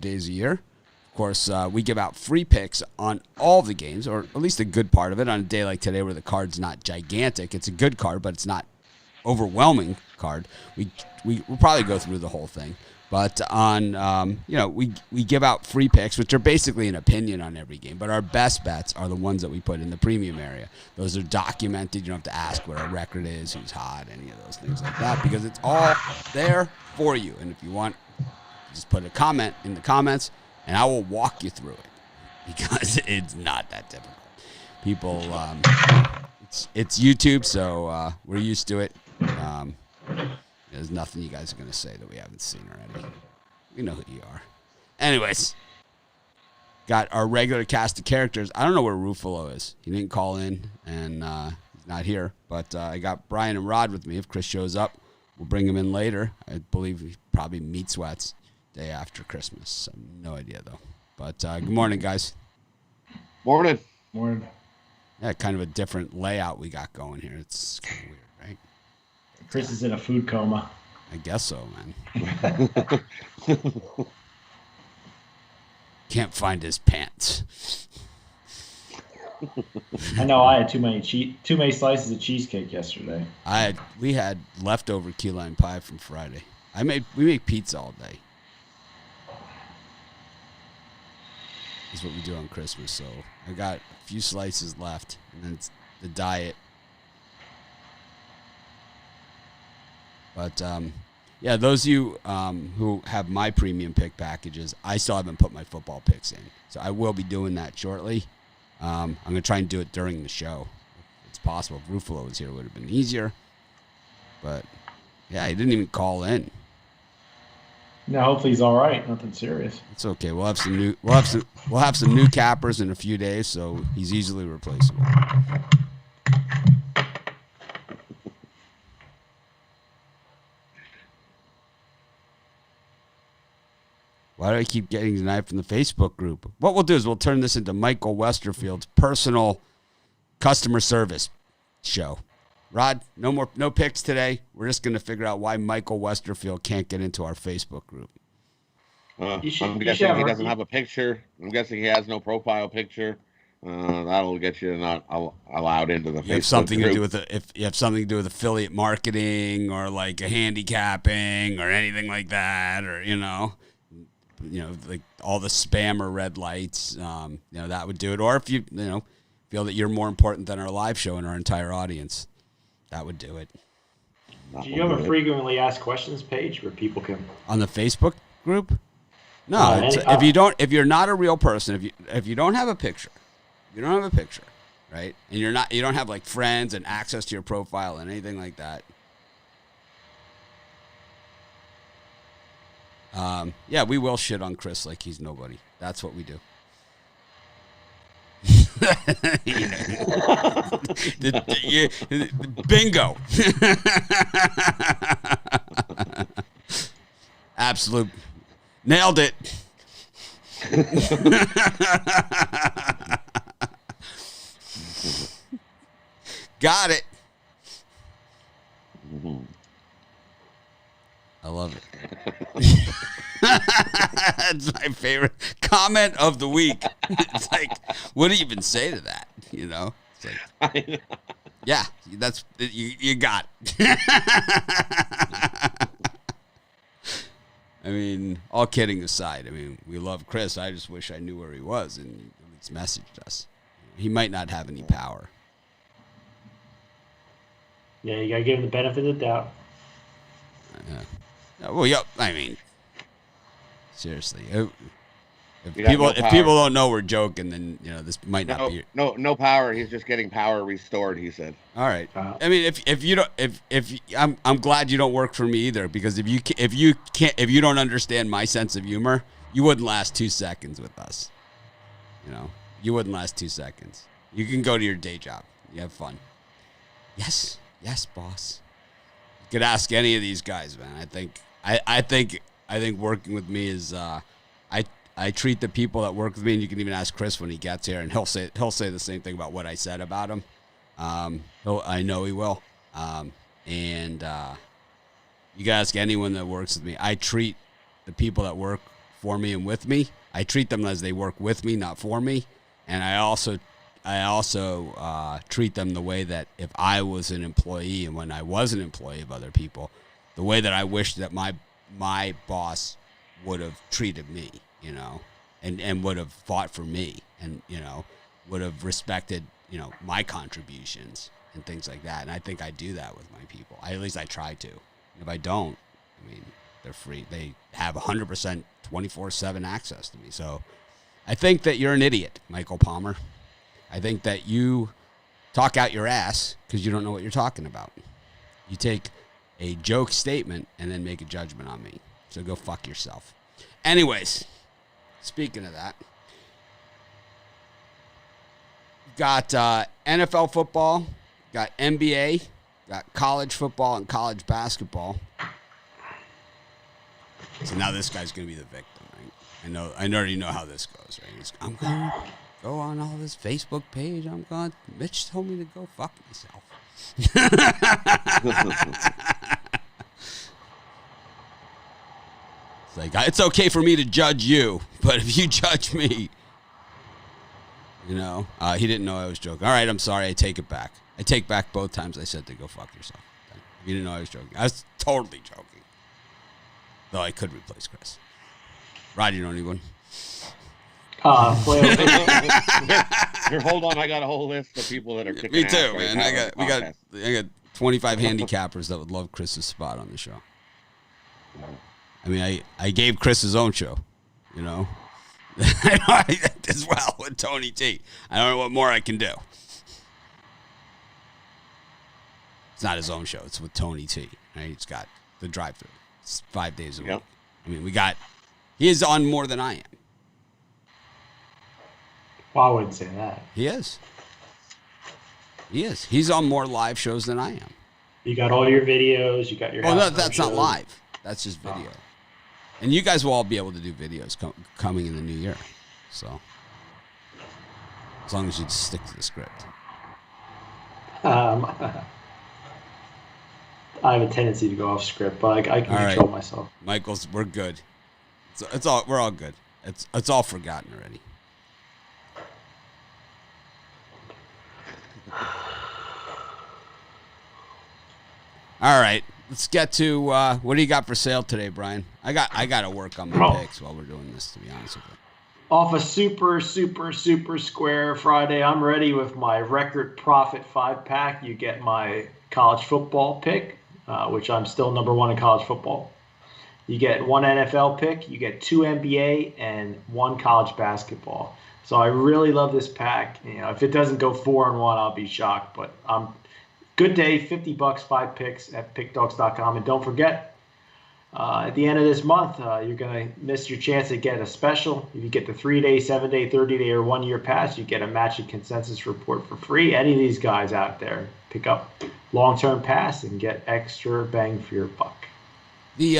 days a year. Of course, we give out free picks on all the games, or at least a good part of it. On a day like today where the card's not gigantic, it's a good card, but it's not overwhelming card. We'll probably go through the whole thing. But on, we give out free picks, which are basically an opinion on every game. But our best bets are the ones that we put in the premium area. Those are documented. You don't have to ask what our record is, who's hot, any of those things like that, because it's all there for you. And if you want, just put a comment in the comments, and I will walk you through it, because it's not that difficult. People, it's YouTube, so we're used to it. There's nothing you guys are going to say that we haven't seen already. We know who you are. Anyways, got our regular cast of characters. I don't know where Ruffalo is. He didn't call in, and he's not here. But I got Brian and Rod with me. If Chris shows up, we'll bring him in later. I believe he probably meat sweats day after Christmas. So no idea, though. But good morning, guys. Morning. Morning. Yeah, kind of a different layout we got going here. It's kind of weird, right? Chris is in a food coma. I guess so, man. Can't find his pants. I know I had too many slices of cheesecake yesterday. We had leftover key lime pie from Friday. We make pizza all day. That's what we do on Christmas. So I got a few slices left, and then it's the diet. But, those of you who have my premium pick packages, I still haven't put my football picks in. So I will be doing that shortly. I'm going to try and do it during the show. If it's possible. If Ruffalo was here, it would have been easier. But, yeah, he didn't even call in. No, hopefully he's all right. Nothing serious. It's okay. We'll have some new cappers in a few days, so he's easily replaceable. Why do I keep getting denied from the Facebook group? What we'll do is we'll turn this into Michael Westerfield's personal customer service show. Rod, no picks today. We're just going to figure out why Michael Westerfield can't get into our Facebook group. I'm guessing he doesn't have a picture. I'm guessing he has no profile picture. That'll get you not allowed into the Facebook group. If you have something to do with affiliate marketing or like a handicapping or anything like that, or like all the spam or red lights, that would do it. Or if you feel that you're more important than our live show and our entire audience, that would do it. Do you have a frequently asked questions page where people can on the Facebook group? No, if you're not a real person, if you don't have a picture, right? And you don't have like friends and access to your profile and anything like that. We will shit on Chris like he's nobody. That's what we do. Bingo. Absolute. Nailed it. Got it. I love it. That's my favorite comment of the week. It's like, what do you even say to that? It's like, yeah, that's you got it. I mean, all kidding aside, we love Chris. I just wish I knew where he was and he's messaged us. He might not have any power. Yeah, you gotta give him the benefit of the doubt. Well, yeah. Seriously, if people don't know we're joking, then this might not be. No power. He's just getting power restored. He said. All right. If you don't, I'm glad you don't work for me either, because if you don't understand my sense of humor, you wouldn't last 2 seconds with us. You wouldn't last 2 seconds. You can go to your day job. You have fun. Yes, boss. You could ask any of these guys, man. I think working with me is I treat the people that work with me, and you can even ask Chris when he gets here, and he'll say the same thing about what I said about him. I know he will. And you can ask anyone that works with me. I treat the people that work for me and with me. I treat them as they work with me, not for me. And I also treat them the way that if I was an employee and when I was an employee of other people, the way that I wish that my boss would have treated me, and would have fought for me and, would have respected, my contributions and things like that. And I think I do that with my people. At least I try to. If I don't, they're free. They have 100% 24/7 access to me. So I think that you're an idiot, Michael Palmer. I think that you talk out your ass because you don't know what you're talking about. You take a joke statement and then make a judgment on me. So go fuck yourself. Anyways, speaking of that, got NFL football, got NBA, got college football and college basketball. So now this guy's going to be the victim, right? I already know how this goes, right? I'm going to go on all this Facebook page. Mitch told me to go fuck myself. It's like, it's okay for me to judge you, but if you judge me, he didn't know I was joking. All right, I'm sorry. I take it back. I take back both times I said to go fuck yourself. You didn't know I was joking. I was totally joking. Though I could replace Chris. Rod, you know anyone? Here, hold on. I got a whole list of people that are kicking Me too, ass man. Right I got 25 handicappers that would love Chris's spot on the show. I gave Chris his own show, as well with Tony T. I don't know what more I can do. It's not his own show. It's with Tony T. Right? It's got the drive-thru. It's 5 days a week. He is on more than I am. Well, I wouldn't say that. He is. He's on more live shows than I am. You got all your videos. You got your. Oh, no, that's not live. That's just video. Oh. And you guys will all be able to do videos coming in the new year. So, as long as you just stick to the script. I have a tendency to go off script, but I can control myself. Michaels, we're good. We're all good. It's all forgotten already. All right, let's get to what do you got for sale today, Brian? I got to work on my picks while we're doing this, to be honest with you. Off a super square Friday, I'm ready with my record profit 5-pack. You get my college football pick, which I'm still number 1 in college football. You get 1 NFL pick, you get 2 NBA, and 1 college basketball. So I really love this pack. If it doesn't go 4-1, I'll be shocked. But good day, $50, 5 picks at pickdogs.com. And don't forget, at the end of this month, you're going to miss your chance to get a special. If you get the 3-day, 7-day, 30-day, or 1-year pass, you get a matching consensus report for free. Any of these guys out there, pick up long-term pass and get extra bang for your buck. The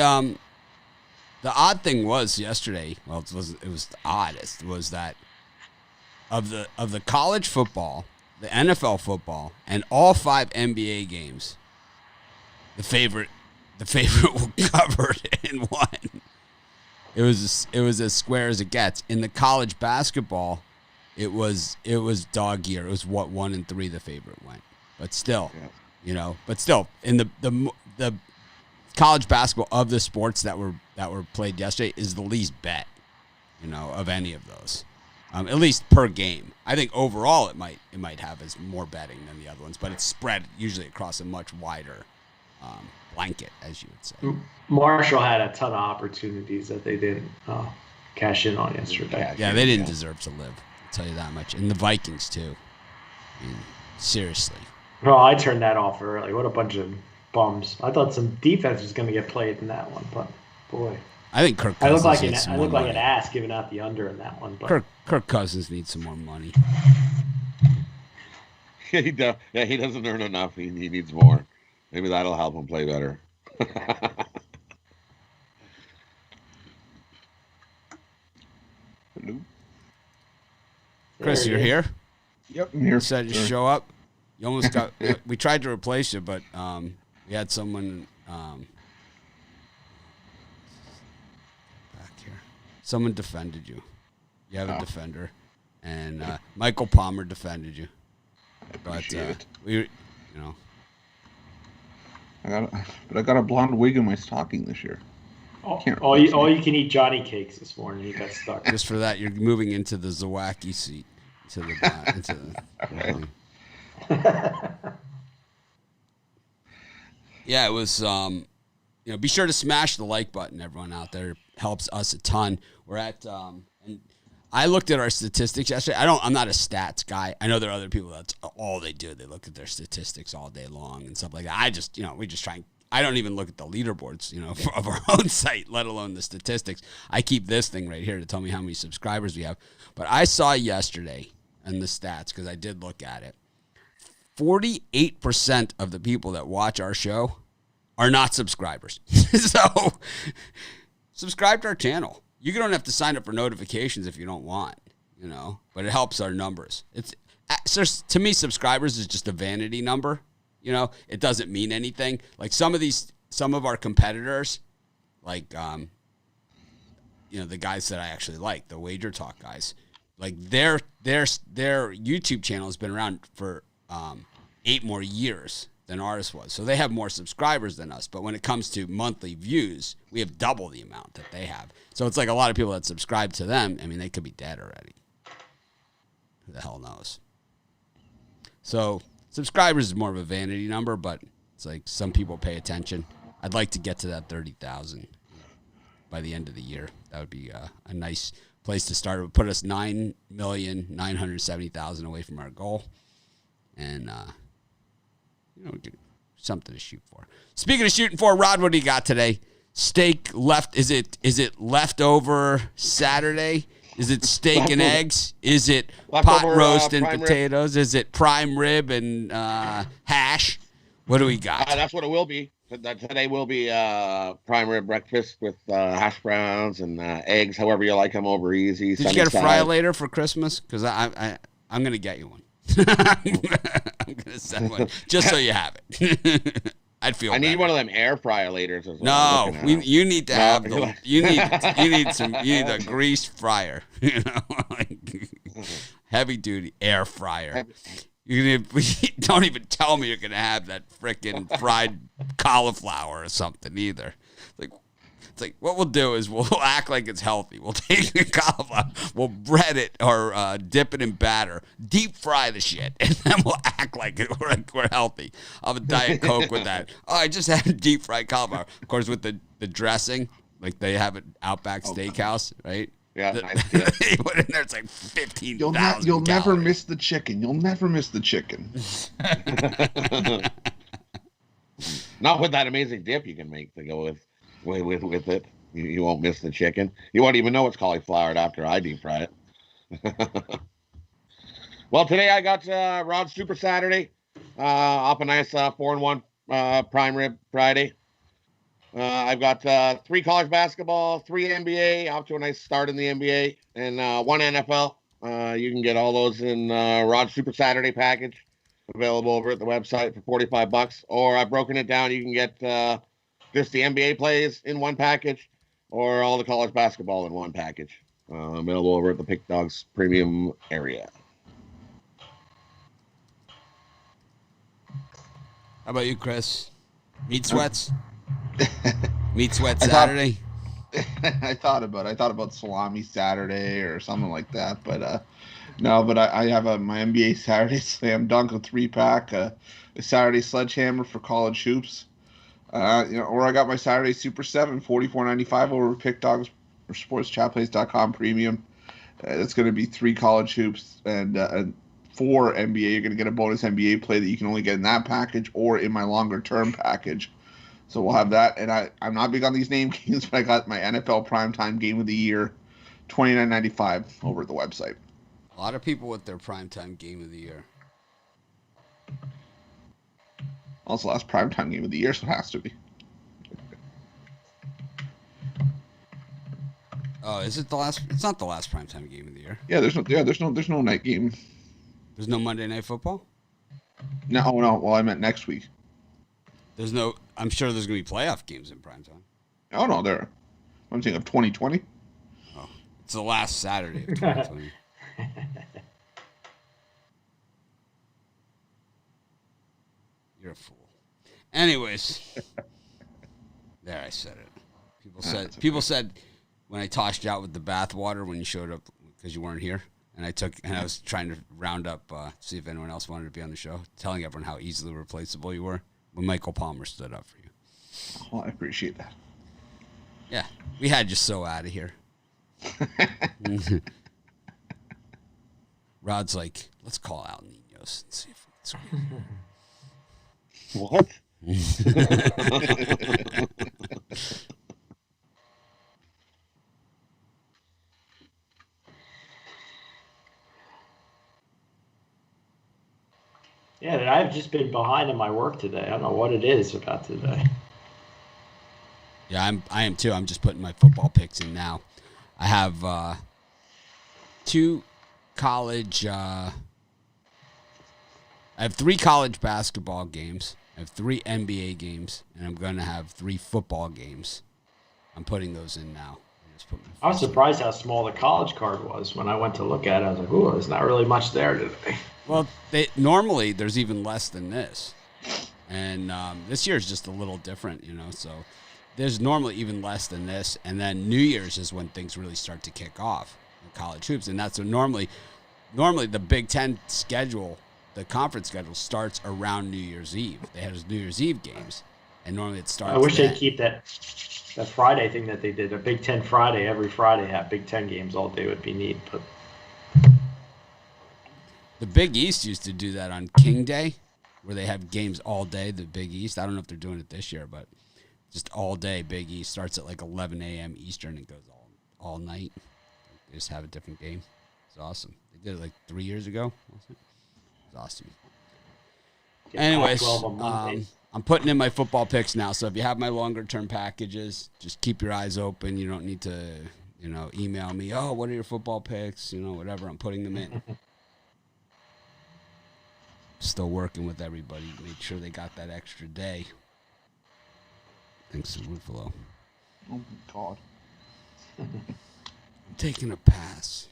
odd thing was yesterday, well, it was the oddest, was that of the college football, the NFL football, and all 5 NBA games, the favorite will cover it and won. It was as square as it gets. In the college basketball, it was dog year. It was 1-3 the favorite went. But still, in the college basketball of the sports that were played yesterday is the least bet, of any of those. At least per game. I think overall it might have as more betting than the other ones, but it's spread usually across a much wider blanket, as you would say. Marshall had a ton of opportunities that they didn't cash in on yesterday. Yeah, they didn't deserve to live. I'll tell you that much. And the Vikings too. Seriously. Well, I turned that off early. What a bunch of bums. I thought some defense was going to get played in that one, but boy. I think Kirk Cousins I look like an ass giving out the under in that one. But Kirk Cousins needs some more money. He doesn't earn enough. He needs more. Maybe that'll help him play better. Hello? Chris, you're here? Yep, I'm here. You said you show up. You almost got. We tried to replace you, but we had someone back here. Someone defended you. You have a defender, and Michael Palmer defended you. But we, I got a blonde wig in my stocking this year. All you can eat Johnny cakes this morning. You got stuck. Just for that, you're moving into the Zawacki seat. Yeah, it was. Be sure to smash the like button, everyone out there. It helps us a ton. We're at. And I looked at our statistics yesterday. I'm not a stats guy. I know there are other people that's all they do. They look at their statistics all day long and stuff like that. We just try. I don't even look at the leaderboards, of our own site, let alone the statistics. I keep this thing right here to tell me how many subscribers we have. But I saw yesterday in the stats, because I did look at it, 48% of the people that watch our show are not subscribers. So subscribe to our channel. You don't have to sign up for notifications if you don't want, but it helps our numbers. To me, subscribers is just a vanity number. It doesn't mean anything. Like some of our competitors, like, the guys that I actually like, the Wager Talk guys, like their YouTube channel has been around for 8 more years than ours was. So they have more subscribers than us. But when it comes to monthly views, we have double the amount that they have. So it's like a lot of people that subscribe to them. I mean, they could be dead already. Who the hell knows? So subscribers is more of a vanity number, but it's like some people pay attention. I'd like to get to that 30,000 by the end of the year. That would be a nice place to start. It would put us 9,970,000 away from our goal. And, something to shoot for. Speaking of shooting for, Rod, what do you got today? Steak left. Is it leftover Saturday? Is it steak and eggs? Is it pot roast and potatoes? Is it prime rib and hash? What do we got? That's what it will be. Today will be prime rib breakfast with hash browns and eggs, however you like them, over easy. Did you get a fry-later for Christmas? Because I'm going to get you one. I'm going to send one just so you have it. I'd feel. I need one of them air fryer laters. No, you need to have the. You need a grease fryer. Heavy duty air fryer. Don't even tell me you're gonna have that frickin' fried cauliflower or something either. It's like what we'll do is we'll act like it's healthy. We'll take the cauliflower, we'll bread it or dip it in batter, deep fry the shit, and then we'll act like we're healthy. I'll have a Diet Coke with that. Oh, I just had deep fried cauliflower. Of course, with the dressing, like they have at Outback Steakhouse, right? Yeah, they put in there. It's like 15,000. You'll never miss the chicken. You'll never miss the chicken. Not with that amazing dip you can make to go with it. You won't miss the chicken. You won't even know it's cauliflowered after I deep fry it. Well, today I got Rod's Super Saturday. Up a nice 4-1 prime rib Friday. I've got 3 college basketball, 3 NBA, off to a nice start in the NBA, and 1 NFL. You can get all those in Rod's Super Saturday package, available over at the website for $45. Or I've broken it down. You can get just the NBA plays in one package, or all the college basketball in one package. Available over at the Pick Dogs premium area. How about you, Chris? Meat sweats? Meat sweat Saturday? I thought about salami Saturday or something like that, but no. But I have my NBA Saturday Slam Dunk, a 3-pack, a Saturday Sledgehammer for college hoops. Or I got my Saturday Super 7, $44.95 over Pick Dogs or SportsChatPlays.com premium. It's going to be 3 college hoops and 4 NBA. You're going to get a bonus NBA play that you can only get in that package or in my longer term package. So we'll have that. And I'm not big on these name games, but I got my NFL primetime game of the year, $29.95 over at the website. A lot of people with their primetime game of the year. Also, last primetime game of the year, so it has to be. Oh, is it the last? It's not the last primetime game of the year. Yeah, there's no night game. There's no Monday Night Football? No. Well, I meant next week. There's no. I'm sure there's gonna be playoff games in primetime. Oh no, there. I'm thinking of 2020. Oh, It's the last Saturday of 2020. You're a fool. Anyways, there I said it. People said when I tossed you out with the bathwater when you showed up because you weren't here, and I was trying to round up see if anyone else wanted to be on the show, telling everyone how easily replaceable you were when Michael Palmer stood up for you. Well, I appreciate that. Yeah, we had you so out of here. Rod's like, let's call Al Ninos and see if we can score. What? Yeah, I've just been behind in my work today. I don't know what it is about today. Yeah, I am too. I'm just putting my football picks in now. I have 2 college. I have 3 college basketball games. I have 3 NBA games, and I'm going to have 3 football games. I'm putting those in now. I was surprised how small the college card was when I went to look at it. I was like, "Ooh, there's not really much there today." Well, normally there's even less than this, and this year is just a little different, So there's normally even less than this, and then New Year's is when things really start to kick off in college hoops, and that's when normally the Big Ten schedule, the conference schedule starts around New Year's Eve. They have those New Year's Eve games, and normally it starts. I wish they'd keep that Friday thing that they did, a Big Ten Friday. Every Friday have Big Ten games all day would be neat, but. The Big East used to do that on King Day, where they have games all day, the Big East. I don't know if they're doing it this year, but just all day Big East starts at like 11 a.m. Eastern and goes all night. They just have a different game. It's awesome. They did it like 3 years ago. It's awesome. Anyways, I'm putting in my football picks now, so if you have my longer-term packages, just keep your eyes open. You don't need to, email me, oh, what are your football picks? Whatever. I'm putting them in. Still working with everybody to make sure they got that extra day. Thanks to Ruffalo. Oh, my God. I'm taking a pass.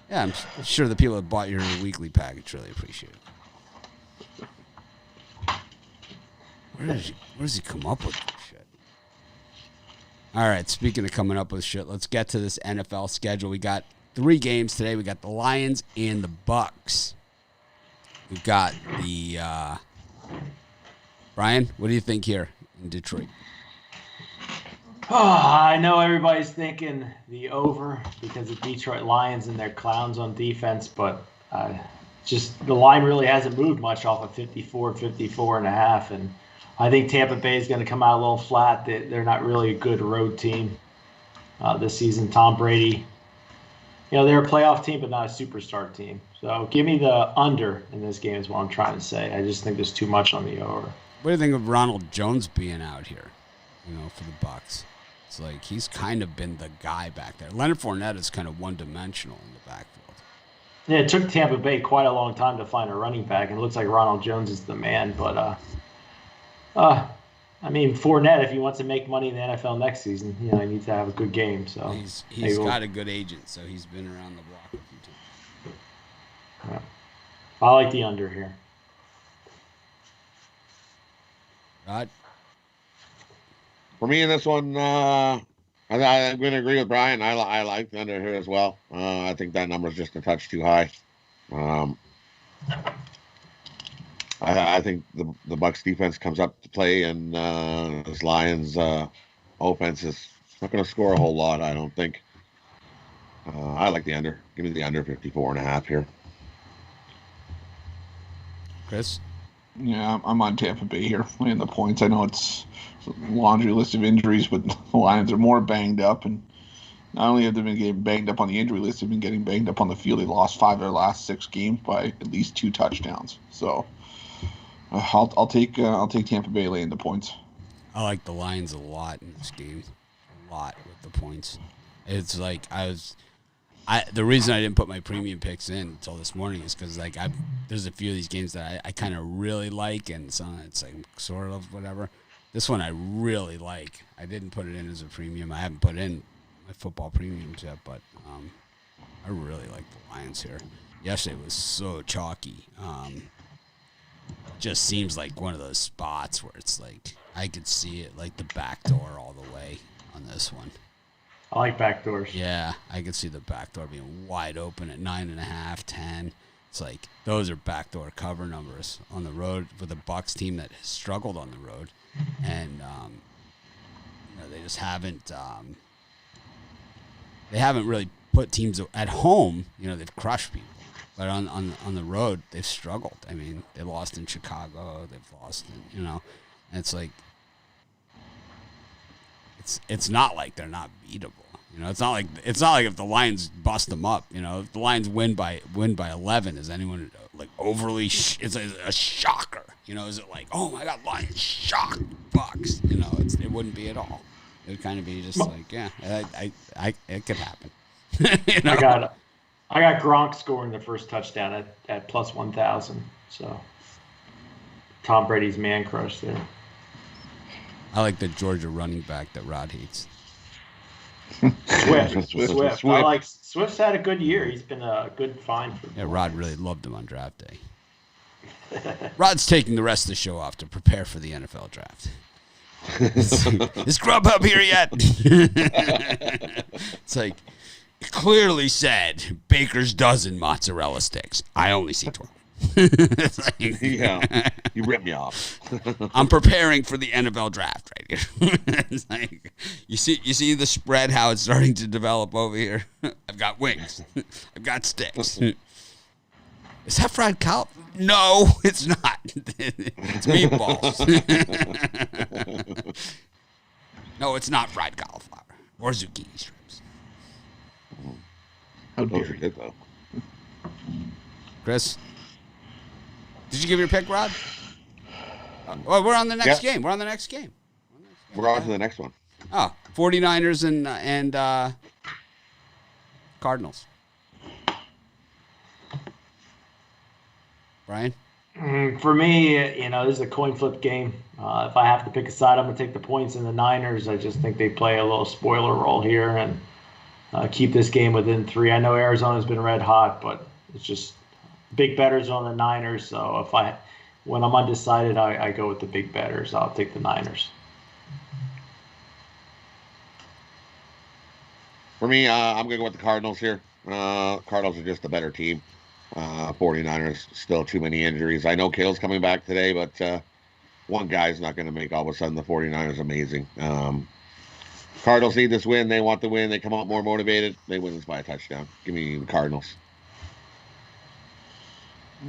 Yeah, I'm sure the people that bought your weekly package really appreciate it. Where does he come up with this shit? All right, speaking of coming up with shit, let's get to this NFL schedule. We got 3 games today. We got the Lions and the Bucs. We've got the Brian, what do you think here in Detroit? Oh, I know everybody's thinking the over because of Detroit Lions and their clowns on defense, but just the line really hasn't moved much off of 54 and a half, and I think Tampa Bay is going to come out a little flat. They're not really a good road team this season. Tom Brady, they're a playoff team, but not a superstar team. So give me the under in this game is what I'm trying to say. I just think there's too much on the over. What do you think of Ronald Jones being out here, for the Bucs? It's like he's kind of been the guy back there. Leonard Fournette is kind of one-dimensional in the backfield. Yeah, it took Tampa Bay quite a long time to find a running back, and it looks like Ronald Jones is the man. But, Fournette, if he wants to make money in the NFL next season, he needs to have a good game. So he's got a good agent, so he's been around the block a few times. Yeah. I like the under here. Rod? For me in this one, I'm going to agree with Brian. I like the under here as well. I think that number is just a touch too high. I think the Bucs defense comes up to play, and this Lions offense is not going to score a whole lot, I don't think. I like the under. Give me the under 54.5 here. Chris? Yeah, I'm on Tampa Bay here, laying the points. I know it's a laundry list of injuries, but the Lions are more banged up, and not only have they been getting banged up on the injury list, they've been getting banged up on the field. They lost 5 of their last 6 games by at least 2 touchdowns. So I'll take Tampa Bay laying the points. I like the Lions a lot in this game, a lot with the points. It's like the reason I didn't put my premium picks in until this morning is because there's a few of these games that I kind of really like, and some it's like sort of whatever. This one I really like. I didn't put it in as a premium. I haven't put in my football premiums yet, but I really like the Lions here. Yesterday was so chalky. Just seems like one of those spots where it's like I could see it like the back door all the way on this one. I like backdoors. Yeah, I could see the back door being wide open at 9.5, 10. It's like those are backdoor cover numbers on the road with a Bucs team that has struggled on the road, and they just haven't. They haven't really put teams at home. They've crushed people, but on the road they've struggled. I mean, they lost in Chicago. They've lost in and it's like it's not like they're not beatable. It's not like if the Lions bust them up. If the Lions win by 11, is anyone like overly? It's a shocker. Is it like, oh my God, Lions shock Bucs? It wouldn't be at all. It would kind of be just like, yeah, it could happen. I got Gronk scoring the first touchdown at plus 1,000. So Tom Brady's man crush there. I like the Georgia running back that Rod hates. Swift. I like Swift's had a good year. He's been a good find for. Yeah, Rod really loved him on draft day. Rod's taking the rest of the show off to prepare for the NFL draft. Is Grubhub here yet? It's like, it clearly said Baker's dozen mozzarella sticks. I only see 12. It's like, Yeah, you ripped me off. I'm preparing for the NFL draft right here. It's like, you see the spread, how it's starting to develop over here. I've got wings. I've got sticks. Is that fried cauliflower? No, it's not. It's meatballs. No, it's not fried cauliflower or zucchini strips. How Don't dare you? forget though. Chris, did you give your pick, Rod? Well, we're on the next game. We're on the next game. We're on to the next one. Oh, 49ers and Cardinals. Brian? For me, this is a coin flip game. If I have to pick a side, I'm going to take the points in the Niners. I just think they play a little spoiler role here and keep this game within 3. I know Arizona's been red hot, but it's just big bettors on the Niners. So when I'm undecided, I go with the big bettors. I'll take the Niners. For me, I'm going to go with the Cardinals here. Cardinals are just a better team. 49ers, still too many injuries. I know Kale's coming back today, but one guy's not going to make all of a sudden the 49ers amazing. Cardinals need this win. They want the win. They come out more motivated. They win this by a touchdown. Give me the Cardinals.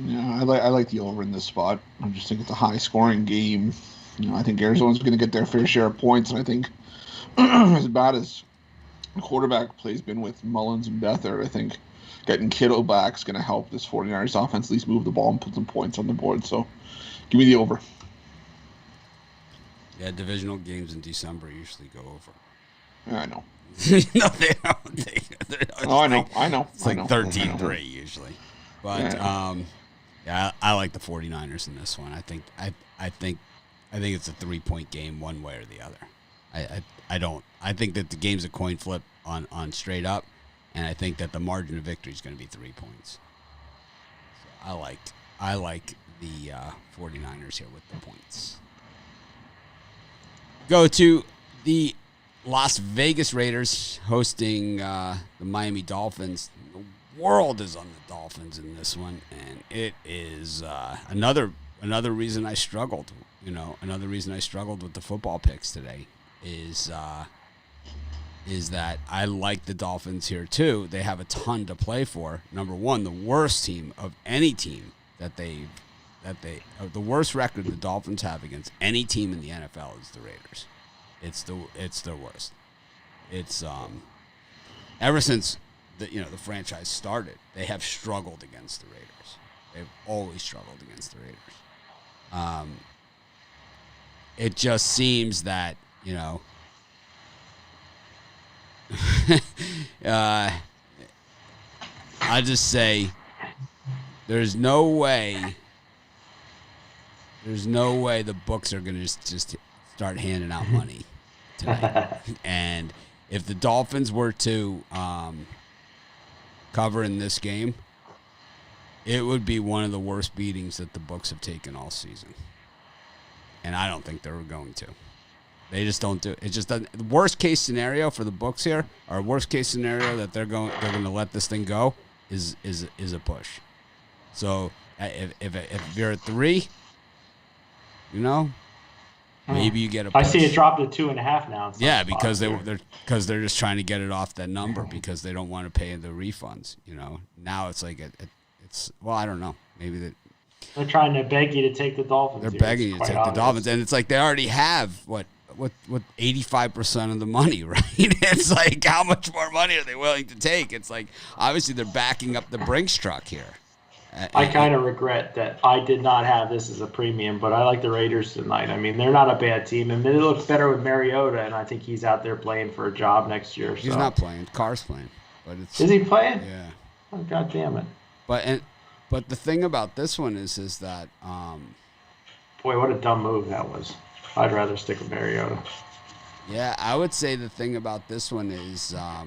Yeah, I like the over in this spot. I just think it's a high-scoring game. I think Arizona's going to get their fair share of points, and I think as bad as the quarterback play's been with Mullins and Beathard, I think getting Kittle back is going to help this 49ers offense at least move the ball and put some points on the board. So give me the over. Yeah, divisional games in December usually go over. Yeah, I know. No, they don't. I know. It's like 13-3 usually. But yeah, I like the 49ers in this one. I think it's a 3-point game one way or the other. I think that the game's a coin flip on straight up, and I think that the margin of victory is going to be 3 points. So I like the 49ers here with the points. Go to the Las Vegas Raiders hosting the Miami Dolphins. The world is on the Dolphins in this one, and it is another reason I struggled. Another reason I struggled with the football picks today is that I like the Dolphins here too. They have a ton to play for. Number one, the worst team of any team the worst record the Dolphins have against any team in the NFL is the Raiders. It's the worst. It's ever since the franchise started, they have struggled against the Raiders. They've always struggled against the Raiders. It just seems that I just say there's no way the books are going to just start handing out money tonight. And if the Dolphins were to cover in this game, it would be one of the worst beatings that the Bucs have taken all season. And I don't think they were going to. They just don't do it. It just doesn't. The worst case scenario for the Bucs here, or worst case scenario that they're going to let this thing go, is a push. So if you're at 3, maybe you get a push. I see it dropped to 2.5 now. Yeah, because they're just trying to get it off that number because they don't want to pay the refunds. Now it's like well, I don't know. Maybe they're trying to beg you to take the Dolphins. They're begging you to take the Dolphins, and it's like they already have what 85% of the money, right? It's like how much more money are they willing to take? It's like obviously they're backing up the Brinks truck here. I kind of regret that I did not have this as a premium, but I like the Raiders tonight. I mean, they're not a bad team, and it looks better with Mariota, and I think he's out there playing for a job next year. He's not playing. Carr's playing, but is he playing? Yeah. Oh, God damn it! But the thing about this one is that boy, what a dumb move that was. I'd rather stick with Mariota. Yeah, I would say the thing about this one is the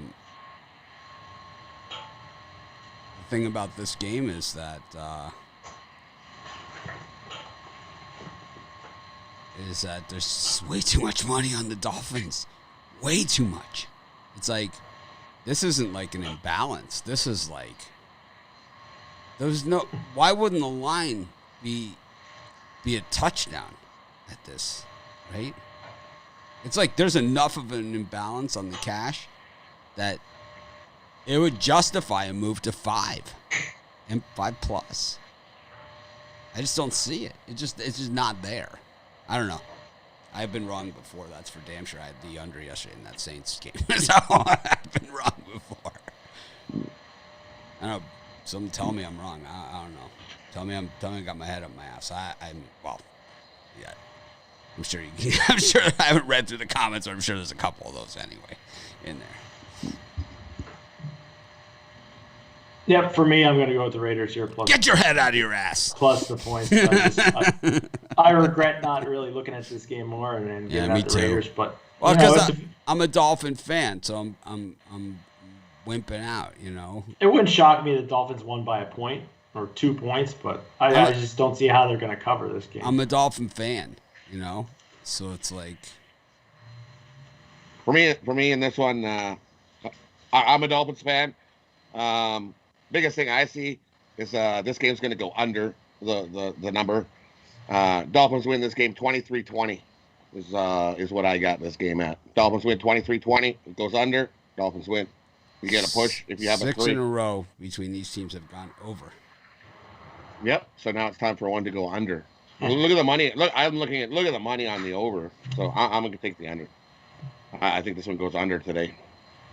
thing about this game is that there's way too much money on the Dolphins. Way too much. It's like this isn't like an imbalance. This is like why wouldn't the line be a touchdown at this, right? It's like there's enough of an imbalance on the cash that it would justify a move to 5 and 5+. I just don't see it. It's just not there. I don't know. I've been wrong before. That's for damn sure. I had the under yesterday in that Saints game. So I've been wrong before. I don't know. Someone tell me I'm wrong. I don't know. Tell me I got my head up my ass. Yeah. I'm sure I haven't read through the comments, or I'm sure there's a couple of those anyway in there. Yep, for me, I'm going to go with the Raiders here. Plus, get your head out of your ass. Plus the points. I regret not really looking at this game more and getting out the Raiders. But because I'm a Dolphin fan, so I'm wimping out. It wouldn't shock me that the Dolphins won by a point or 2 points, but I just don't see how they're going to cover this game. I'm a Dolphin fan. So it's like for me in this one, I'm a Dolphins fan. Biggest thing I see is this game's going to go under the number. Dolphins win this game 23-20 is what I got this game at. Dolphins win 23-20. It goes under. Dolphins win. You get a push if you have a 3. 6 in a row between these teams have gone over. Yep. So now it's time for one to go under. Look at the money. Look at the money on the over. So I'm going to take the under. I think this one goes under today.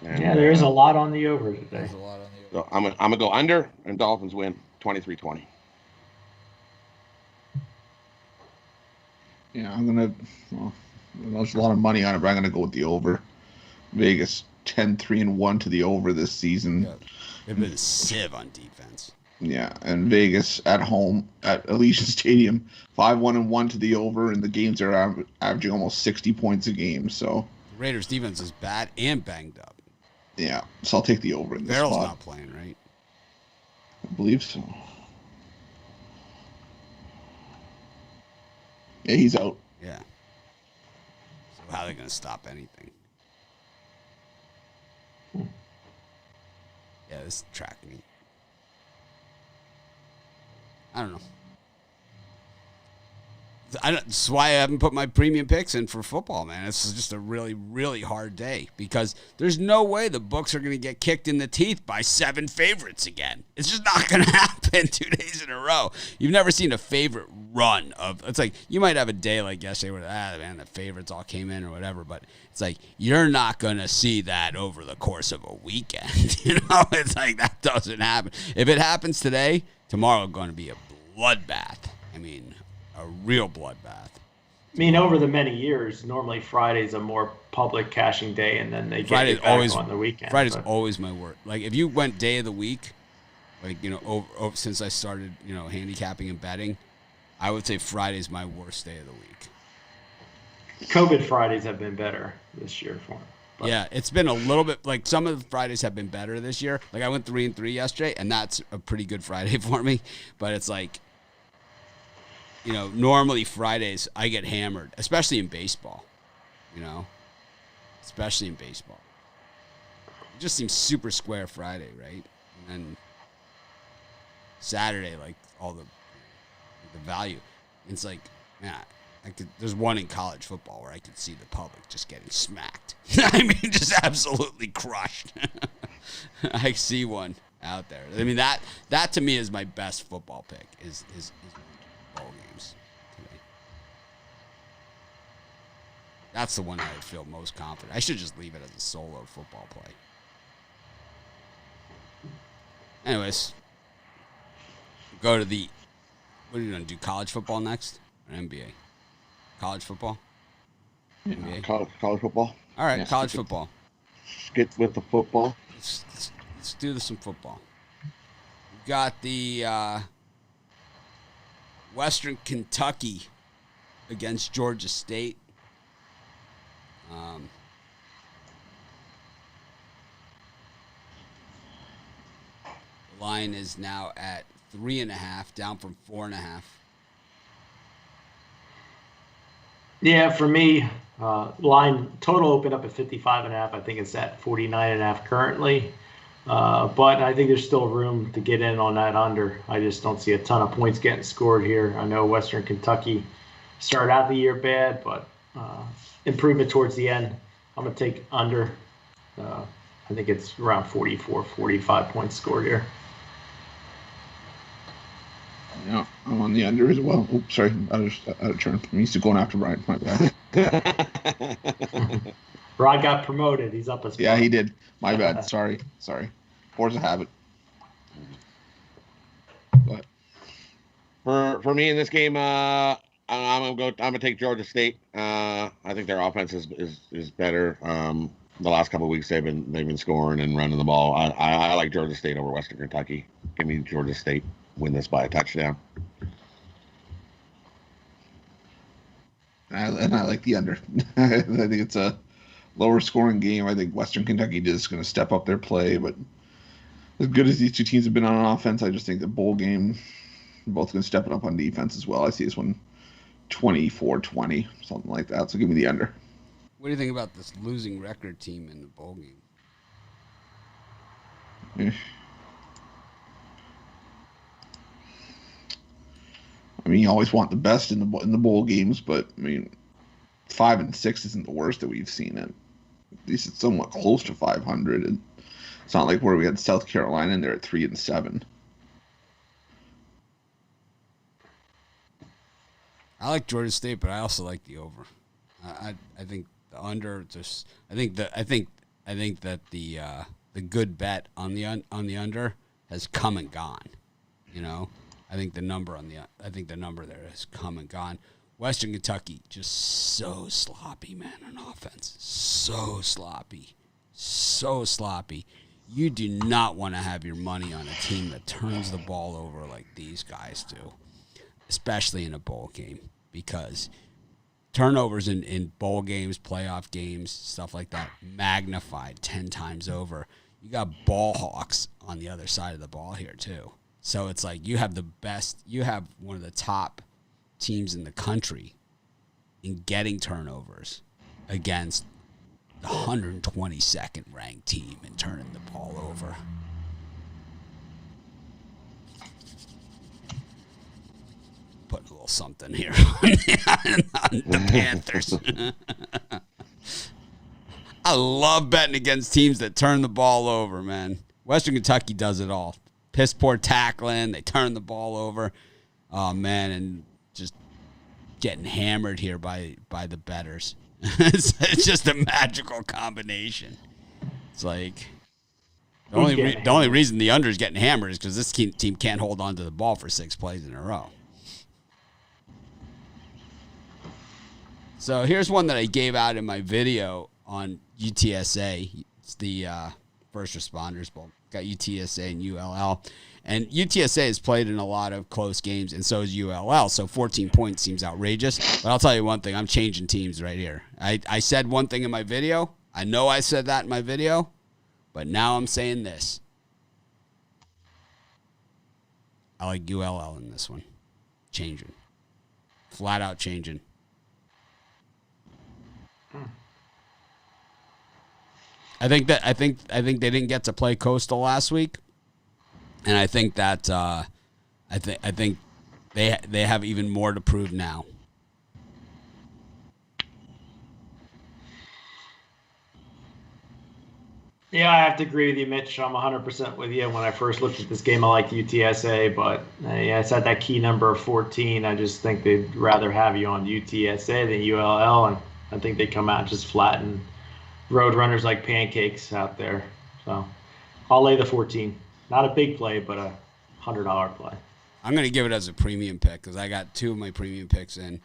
And, there is a lot on the over today. There's a lot on the over. So I'm gonna go under, and Dolphins win 23-20. Yeah, there's a lot of money on it, but I'm gonna go with the over. Vegas 10-3-1 to the over this season. Yeah. They've been a sieve on defense. Yeah, and Vegas at home at Allegiant Stadium 5-1-1 to the over, and the games are averaging almost 60 points a game. So the Raiders' defense is bad and banged up. Yeah, so I'll take the over in this Barrel's spot. not playing, right? I believe so. Yeah, he's out. Yeah. So how are they going to stop anything? Yeah, this is tracking me. I don't know. That's why I haven't put my premium picks in for football, man. It's just a really, really hard day because there's no way the Bucs are going to get kicked in the teeth by 7 favorites again. It's just not going to happen 2 days in a row. You've never seen a favorite run of. It's like you might have a day like yesterday where the favorites all came in or whatever, but it's like you're not going to see that over the course of a weekend. It's like that doesn't happen. If it happens today, tomorrow going to be a bloodbath. I mean, a real bloodbath. I mean, over the many years, normally Friday's a more public cashing day, and then they get it back always on the weekend. Friday's always my worst. Like, if you went day of the week, like, over since I started, handicapping and betting, I would say Friday's my worst day of the week. COVID Fridays have been better this year for him. But. Yeah, it's been a little bit like some of the Fridays have been better this year. Like I went 3-3 yesterday, and that's a pretty good Friday for me. But it's like, normally Fridays I get hammered, especially in baseball. Especially in baseball. It just seems super square Friday, right? And then Saturday, like all the value. It's like, man, there's one in college football where I could see the public just getting smacked. I mean, just absolutely crushed. I see one out there. I mean, that to me is my best football pick is bowl games today. That's the one I would feel most confident. I should just leave it as a solo football play. Anyways, go to the. What are you going to do? College football next or NBA? College football? NBA? College football. All right, college football. Get with the football. Let's do some football. We've got the Western Kentucky against Georgia State. The line is now at 3.5, down from 4.5. Yeah, for me, line total opened up at 55.5. I think it's at 49.5 currently. But I think there's still room to get in on that under. I just don't see a ton of points getting scored here. I know Western Kentucky started out the year bad, but improvement towards the end. I'm going to take under. I think it's around 44, 45 points scored here. Yeah, I'm on the under as well. Oops, sorry, I was out of turn. I'm used to going after Brian. My bad. Rod got promoted. He's up as well. Yeah, he did. My bad. Sorry. Force a habit. But for me in this game, I'm gonna take Georgia State. I think their offense is better. The last couple of weeks they've been scoring and running the ball. I like Georgia State over Western Kentucky. Give me Georgia State. Win this by a touchdown. And I like the under. I think it's a lower scoring game. I think Western Kentucky is going to step up their play, but as good as these two teams have been on offense, I just think the bowl game, both going to step it up on defense as well. I see this one 24-20, something like that. So give me the under. What do you think about this losing record team in the bowl game? Yeah. I mean, you always want the best in the bowl games, but I mean, 5-6 isn't the worst that we've seen. At least it's somewhat close to 500, and it's not like where we had South Carolina and they're at 3-7. I like Georgia State, but I also like the over. I think the under. I think that the good bet on the under has come and gone. I think the number there has come and gone. Western Kentucky just so sloppy, man, on offense. So sloppy. You do not want to have your money on a team that turns the ball over like these guys do, especially in a bowl game, because turnovers in bowl games, playoff games, stuff like that, magnified 10 times over. You got ball hawks on the other side of the ball here, too. So it's like you have one of the top teams in the country in getting turnovers against the 122nd ranked team and turning the ball over. Put a little something here on the Panthers. I love betting against teams that turn the ball over, man. Western Kentucky does it all. Piss poor tackling. They turn the ball over. Oh, man, and just getting hammered here by the bettors. It's just a magical combination. It's like the only reason the under is getting hammered is because this team can't hold on to the ball for 6 plays in a row. So here's one that I gave out in my video on UTSA. It's the first responders, but got UTSA and ULL. And UTSA has played in a lot of close games, and so is ULL. So 14 points seems outrageous. But I'll tell you one thing. I'm changing teams right here. I said one thing in my video. I know I said that in my video, but now I'm saying this. I like ULL in this one. Changing. Flat out changing. I think they didn't get to play Coastal last week, and I think that I think they have even more to prove now. Yeah, I have to agree with you, Mitch. I'm 100% with you. When I first looked at this game, I liked UTSA, but it's at that key number of 14. I just think they'd rather have you on UTSA than ULL, and I think they come out and just flatten Roadrunners like pancakes out there. So I'll lay the 14. Not a big play, but a $100 play. I'm going to give it as a premium pick because I got two of my premium picks in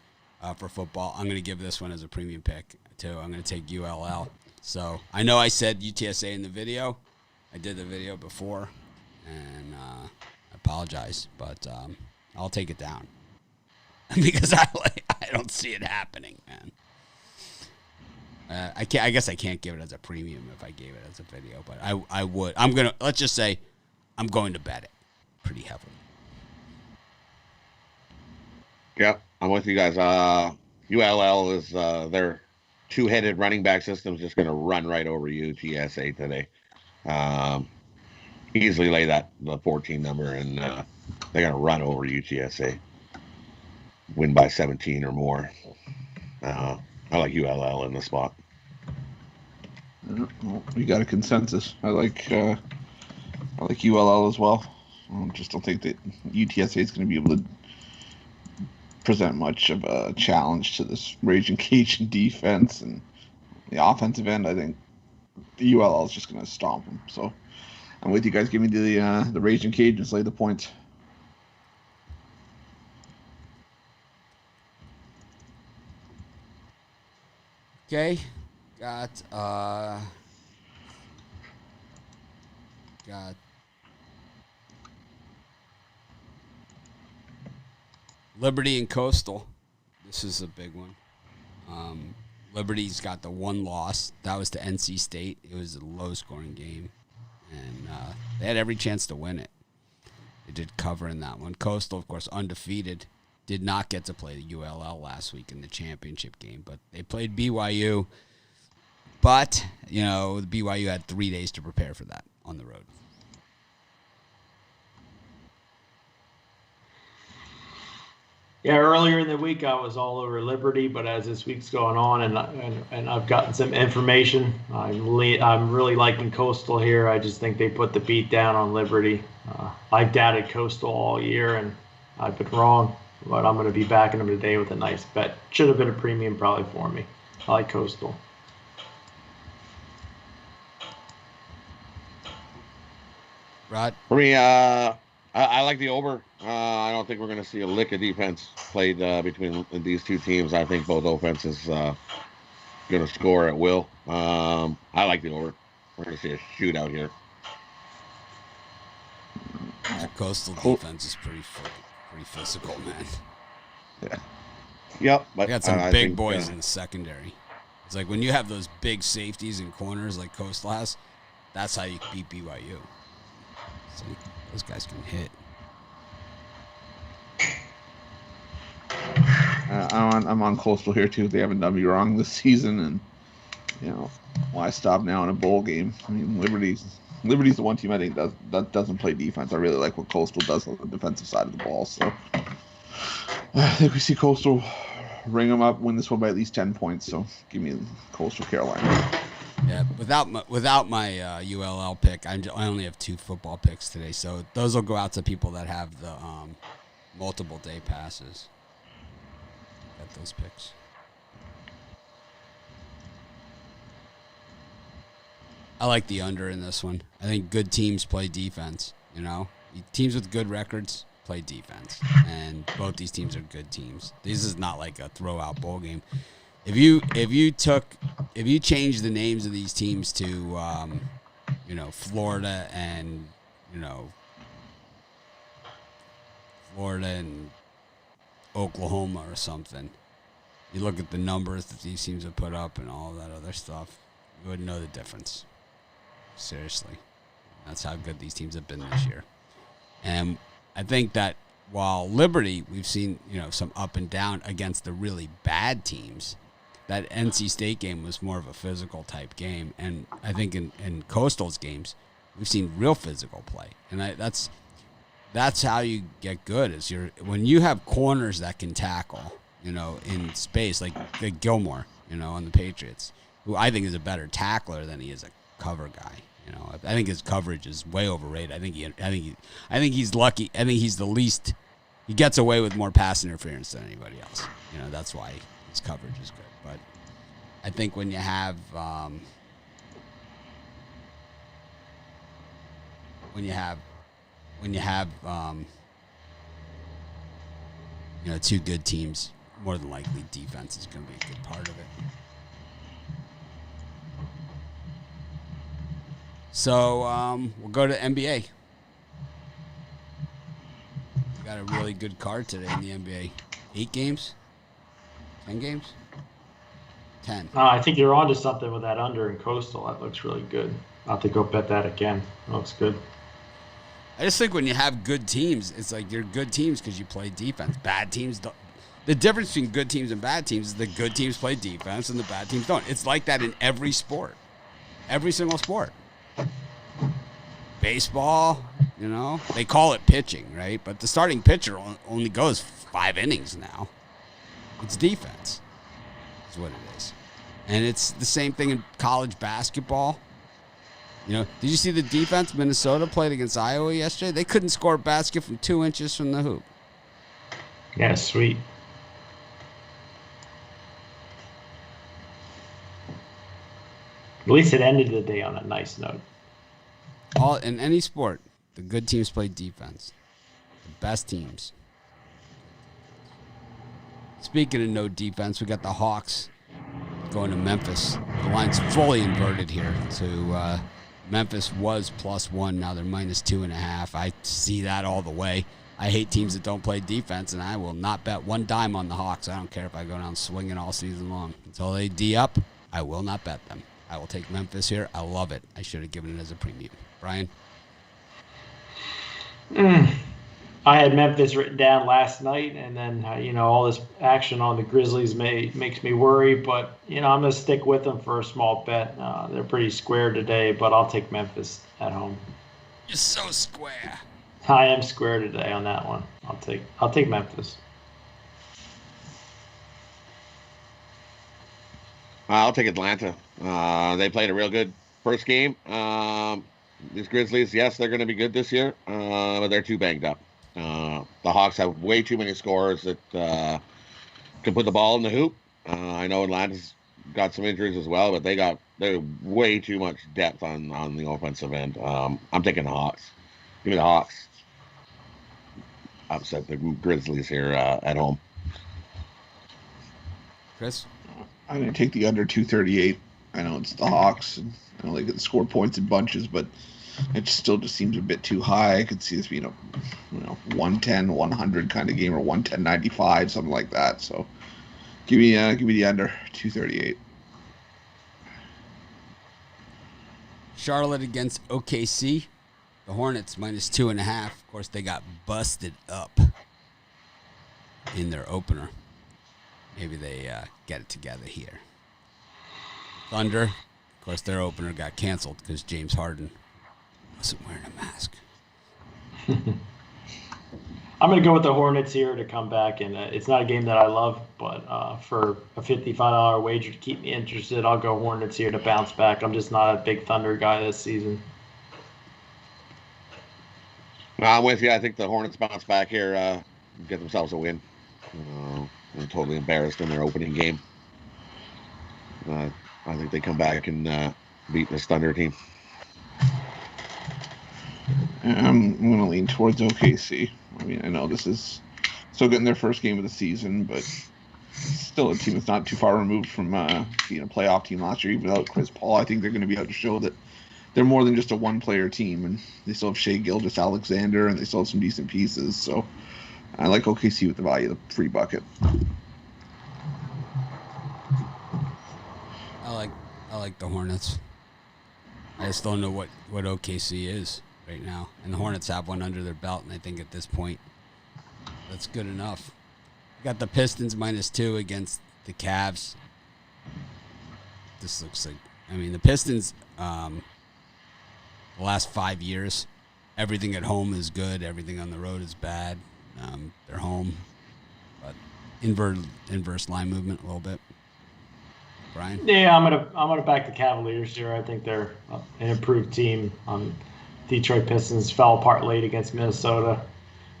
for football. I'm going to give this one as a premium pick, too. I'm going to take ULL. So I know I said UTSA in the video. I did the video before, and I apologize, but I'll take it down because I don't see it happening, man. I guess I can't give it as a premium if I gave it as a video, but I would. Let's just say I'm going to bet it pretty heavily. Yeah, I'm with you guys. ULL is their two-headed running back system is just going to run right over UTSA today. Easily lay the 14 number, and they're going to run over UTSA. Win by 17 or more. I like ULL in the spot. Well, we got a consensus. I like ULL as well. I just don't think that UTSA is going to be able to present much of a challenge to this Raging Cajun defense, and the offensive end. I think the ULL is just going to stomp them. So I'm with you guys. Give me the Raging Cajuns. Lay the points. Okay, got Liberty and Coastal. This is a big one. Liberty's got the one loss. That was to NC State. It was a low-scoring game, and they had every chance to win it. They did cover in that one. Coastal, of course, undefeated. Did not get to play the ULL last week in the championship game, but they played BYU. But, the BYU had 3 days to prepare for that on the road. Yeah, earlier in the week I was all over Liberty, but as this week's going on and I've gotten some information, I'm really liking Coastal here. I just think they put the beat down on Liberty. I've doubted Coastal all year, and I've been wrong, but I'm going to be backing them today with a nice bet. Should have been a premium probably for me. I like Coastal. Rod? For me, I like the over. I don't think we're going to see a lick of defense played between these two teams. I think both offenses going to score at will. I like the over. We're going to see a shootout here. The Coastal defense is pretty physical, man. Yeah. Yep. They got some big boys in the secondary. It's like when you have those big safeties and corners like Coastal has, that's how you beat BYU. So those guys can hit. I'm on Coastal here too. They haven't done me wrong this season, and why stop now in a bowl game? I mean, Liberty's the one team I think that doesn't play defense. I really like what Coastal does on the defensive side of the ball. So I think we see Coastal ring them up, win this one by at least 10 points. So give me Coastal Carolina. Yeah, without my ULL pick, I only have 2 football picks today. So those will go out to people that have the multiple day passes. Got those picks. I like the under in this one. I think good teams play defense. Teams with good records play defense, and both these teams are good teams. This is not like a throw-out bowl game. If you change the names of these teams to Florida and Florida and Oklahoma or something. You look at the numbers that these teams have put up and all that other stuff, you wouldn't know the difference. Seriously. That's how good these teams have been this year. And I think that while Liberty, we've seen, some up and down against the really bad teams, that NC State game was more of a physical type game. And I think in Coastal's games, we've seen real physical play. And that's how you get good is when you have corners that can tackle, in space, like Gilmore, on the Patriots, who I think is a better tackler than he is a cover guy. I think his coverage is way overrated. I think he's lucky. I think he's the least. He gets away with more pass interference than anybody else. That's why his coverage is good. But I think when you have two good teams, more than likely defense is going to be a good part of it. So we'll go to NBA. We got a really good card today in the NBA. 8 games? 10 games? 10. I think you're onto something with that under in Coastal. That looks really good. I'll have to go bet that again. That looks good. I just think when you have good teams, it's like you're good teams because you play defense. Bad teams don't. The difference between good teams and bad teams is the good teams play defense and the bad teams don't. It's like that in every sport. Every single sport. Baseball, they call it pitching, right? But the starting pitcher only goes 5 innings now. It's defense. Is what it is. And it's the same thing in college basketball. Did you see the defense Minnesota played against Iowa yesterday? They couldn't score a basket from 2 inches from the hoop. Yeah, sweet. At least it ended the day on a nice note. In any sport, the good teams play defense. The best teams. Speaking of no defense, we got the Hawks going to Memphis. The line's fully inverted here. So Memphis was +1. Now they're -2.5. I see that all the way. I hate teams that don't play defense, and I will not bet one dime on the Hawks. I don't care if I go down swinging all season long. Until they D up, I will not bet them. I will take Memphis here. I love it. I should have given it as a premium. Brian? I had Memphis written down last night, and then, all this action on the Grizzlies makes me worry. But, I'm going to stick with them for a small bet. They're pretty square today, but I'll take Memphis at home. You're so square. I am square today on that one. I'll take Memphis. I'll take Atlanta. They played a real good first game. These Grizzlies, yes, they're going to be good this year, but they're too banged up. The Hawks have way too many scorers that can put the ball in the hoop. I know Atlanta's got some injuries as well, but they're way too much depth on the offensive end. I'm taking the Hawks. Give me the Hawks. Upset the Grizzlies here at home. Chris? I'm going to take the under 238. I know it's the Hawks, and I know they can score points in bunches, but it still just seems a bit too high. I could see this being a 110, 100 kind of game, or 110, 95, something like that. So give me the under 238. Charlotte against OKC. The Hornets -2.5. Of course, they got busted up in their opener. Maybe they get it together here. Thunder, of course, their opener got canceled because James Harden wasn't wearing a mask. I'm going to go with the Hornets here to come back, and it's not a game that I love, but for a $55 wager to keep me interested, I'll go Hornets here to bounce back. I'm just not a big Thunder guy this season. I'm with you. I think the Hornets bounce back here, get themselves a win. They're totally embarrassed in their opening game. I think they come back and beat this Thunder team. I'm going to lean towards OKC. I mean, I know this is still getting their first game of the season, but still a team that's not too far removed from being a playoff team last year. Even without Chris Paul, I think they're going to be able to show that they're more than just a one-player team, and they still have Shea Gilgeous-Alexander, and they still have some decent pieces. So I like OKC with the value of the free bucket. I like the Hornets. I just don't know what OKC is right now, and the Hornets have one under their belt, and I think at this point, that's good enough. Got the Pistons -2 against the Cavs. This looks like, the Pistons, the last 5 years, everything at home is good, everything on the road is bad. They're home, but inverse line movement a little bit. Brian? Yeah, I'm gonna back the Cavaliers here. I think they're an improved team. Detroit Pistons fell apart late against Minnesota.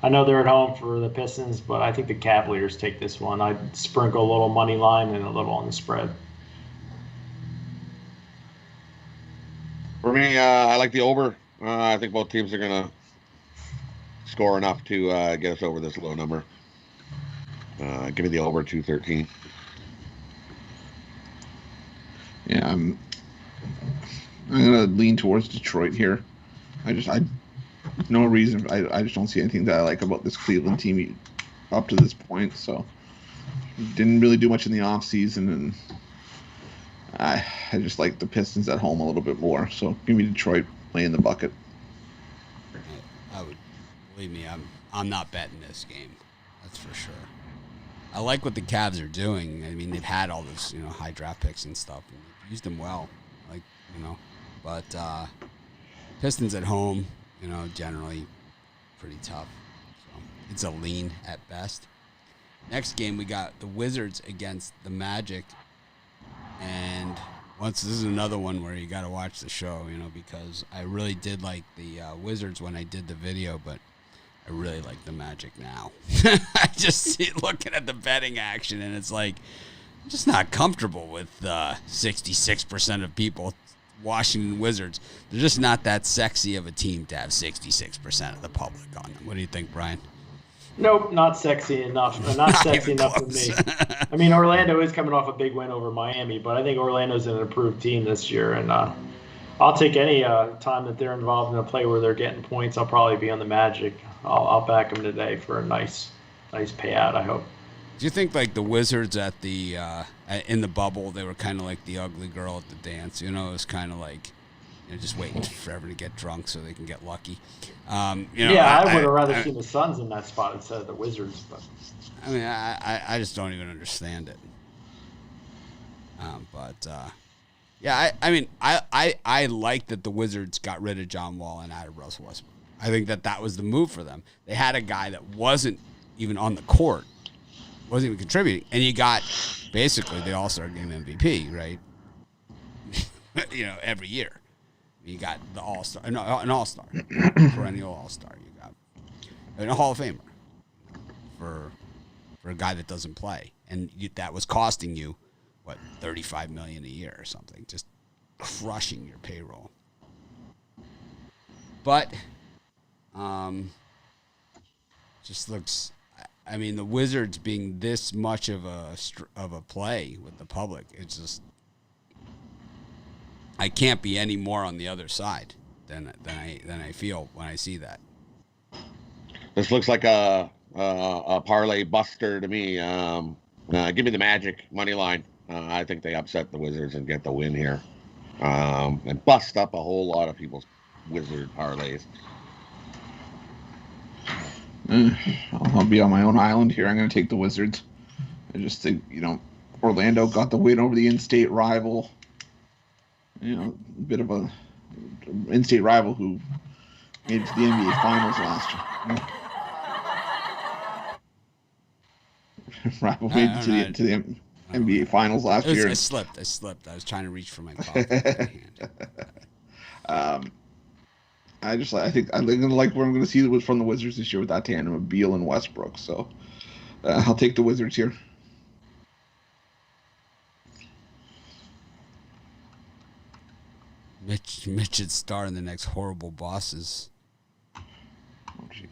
I know they're at home for the Pistons, but I think the Cavaliers take this one. I'd sprinkle a little money line and a little on the spread. For me, I like the over. I think both teams are going to score enough to get us over this low number. Give me the over 213. Yeah, I'm gonna lean towards Detroit here. No reason. I just don't see anything that I like about this Cleveland team up to this point. So didn't really do much in the offseason, and I just like the Pistons at home a little bit more. So give me Detroit laying the bucket. I would, believe me, I'm not betting this game. That's for sure. I like what the Cavs are doing. I mean, they've had all those, high draft picks and stuff, and they've used them well. But Pistons at home, generally pretty tough. So it's a lean at best. Next game, we got the Wizards against the Magic, and this is another one where you got to watch the show, because I really did like the Wizards when I did the video, but I really like the Magic now. I just see looking at the betting action, and it's like, I'm just not comfortable with 66% of people. Washington Wizards, they're just not that sexy of a team to have 66% of the public on them. What do you think, Brian? Nope, not sexy enough. Not sexy enough for me. I mean, Orlando is coming off a big win over Miami, but I think Orlando's an improved team this year, and I'll take any time that they're involved in a play where they're getting points. I'll probably be on the Magic. I'll back them today for a nice payout, I hope. Do you think like the Wizards at the in the bubble, they were kind of like the ugly girl at the dance? It was kind of like just waiting forever to get drunk so they can get lucky. I would have rather seen the Suns in that spot instead of the Wizards. But I just don't even understand it. I like that the Wizards got rid of John Wall and added Russell Westbrook. I think that was the move for them. They had a guy that wasn't even on the court, wasn't even contributing, and you got basically the All-Star Game MVP, right? Every year. You got the All-Star, an All-Star, perennial All-Star. You got a Hall of Famer for a guy that doesn't play, and that was costing you $35 million a year or something, just crushing your payroll. But just looks. I mean, the Wizards being this much of a play with the public, it's just. I can't be any more on the other side than I feel when I see that. This looks like a parlay buster to me. Give me the Magic money line. I think they upset the Wizards and get the win here, and bust up a whole lot of people's Wizard parlays. I'll be on my own island here. I'm going to take the Wizards. I just think Orlando got the win over the in-state rival. A bit of a in-state rival who made it to the NBA Finals last year. Rival made it to the NBA Finals last year. I slipped. I was trying to reach for my coffee in my hand. I think I'm going to like where I'm going to see from the Wizards this year with that tandem of Beal and Westbrook. So I'll take the Wizards here. Mitch should star in the next Horrible Bosses. Oh, jeez.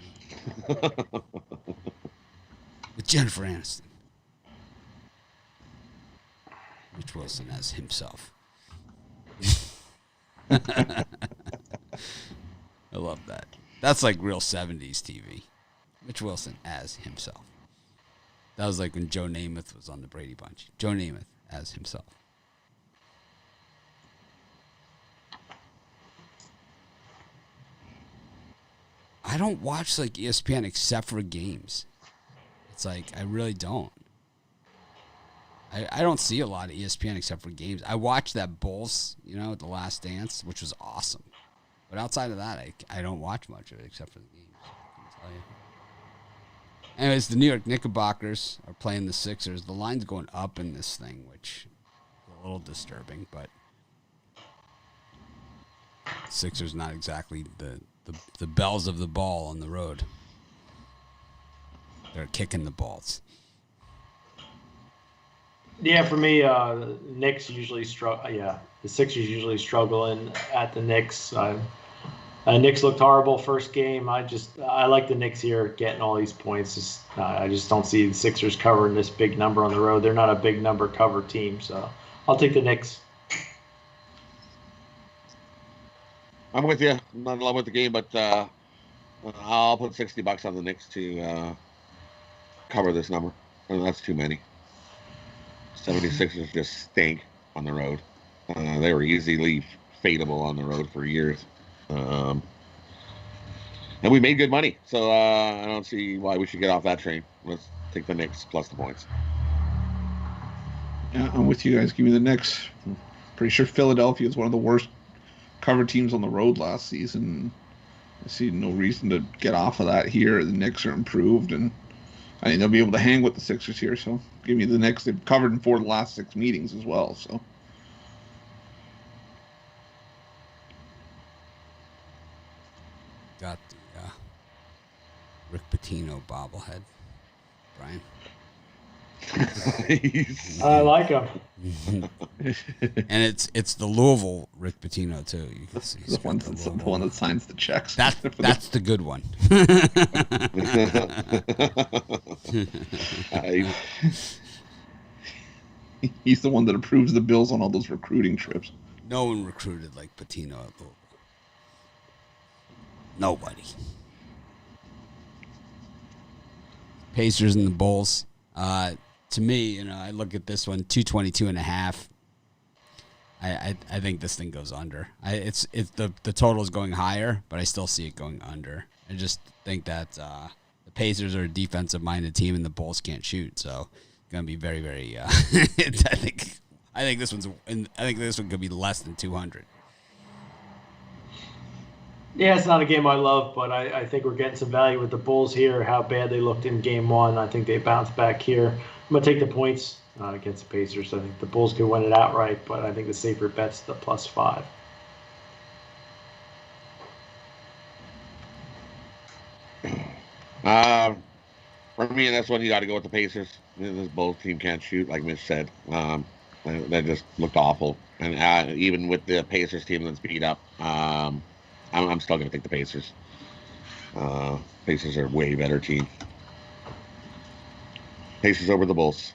With Jennifer Aniston. Mitch Wilson as himself. I love that. That's like real 70s TV. Mitch Wilson as himself. That was like when Joe Namath was on the Brady Bunch. Joe Namath as himself. I don't watch like ESPN except for games. It's like I really don't. I don't see a lot of ESPN except for games. I watched that Bulls, The Last Dance, which was awesome. But outside of that, I don't watch much of it except for the games. I can tell you. Anyways, the New York Knickerbockers are playing the Sixers. The line's going up in this thing, which is a little disturbing, but Sixers not exactly the bells of the ball on the road. They're kicking the balls. Yeah, for me, Knicks usually struggle. Yeah, the Sixers usually struggling at the Knicks. Knicks looked horrible first game. I like the Knicks here getting all these points. I just don't see the Sixers covering this big number on the road. They're not a big number cover team, so I'll take the Knicks. I'm with you. I'm not in love with the game, but I'll put $60 on the Knicks to cover this number. That's too many. 76ers just stink on the road. They were easily fadeable on the road for years. And we made good money. So I don't see why we should get off that train. Let's take the Knicks plus the points. Yeah, I'm with you guys. Give me the Knicks. I'm pretty sure Philadelphia is one of the worst covered teams on the road last season. I see no reason to get off of that here. The Knicks are improved, and I think they'll be able to hang with the Sixers here. So give me the Knicks. They've covered in 4 of the last 6 meetings as well. So got the Rick Pitino bobblehead, Brian. I like him. And it's the Louisville Rick Pitino too. You can see the one that signs the checks. That's the good one. He's the one that approves the bills on all those recruiting trips. No one recruited like Pitino at Louisville. Nobody. Pacers and the Bulls. To me, I look at this one, 222.5. I think this thing goes under. It's the total is going higher, but I still see it going under. I just think that the Pacers are a defensive-minded team, and the Bulls can't shoot, so it's gonna be very, very. I think this one could be less than 200. Yeah, it's not a game I love, but I think we're getting some value with the Bulls here. How bad they looked in game 1. I think they bounced back here. I'm going to take the points against the Pacers. I think the Bulls could win it outright, but I think the safer bet's the +5. For me, that's when you got to go with the Pacers. This Bulls team can't shoot, like Mitch said. They just looked awful. And even with the Pacers team that's beat up, I'm still going to take the Pacers. Pacers are a way better team. Pacers over the Bulls.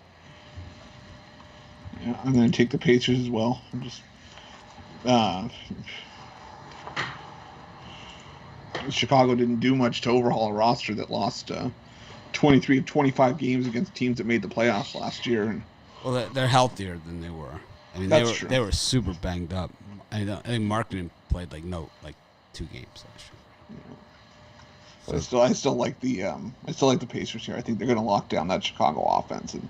Yeah, I'm going to take the Pacers as well. Chicago didn't do much to overhaul a roster that lost 23 of 25 games against teams that made the playoffs last year. Well, they're healthier than they were. I mean, they were super banged up. I think Marketing played like 2 games last year. Yeah. But I still like the Pacers here. I think they're going to lock down that Chicago offense, and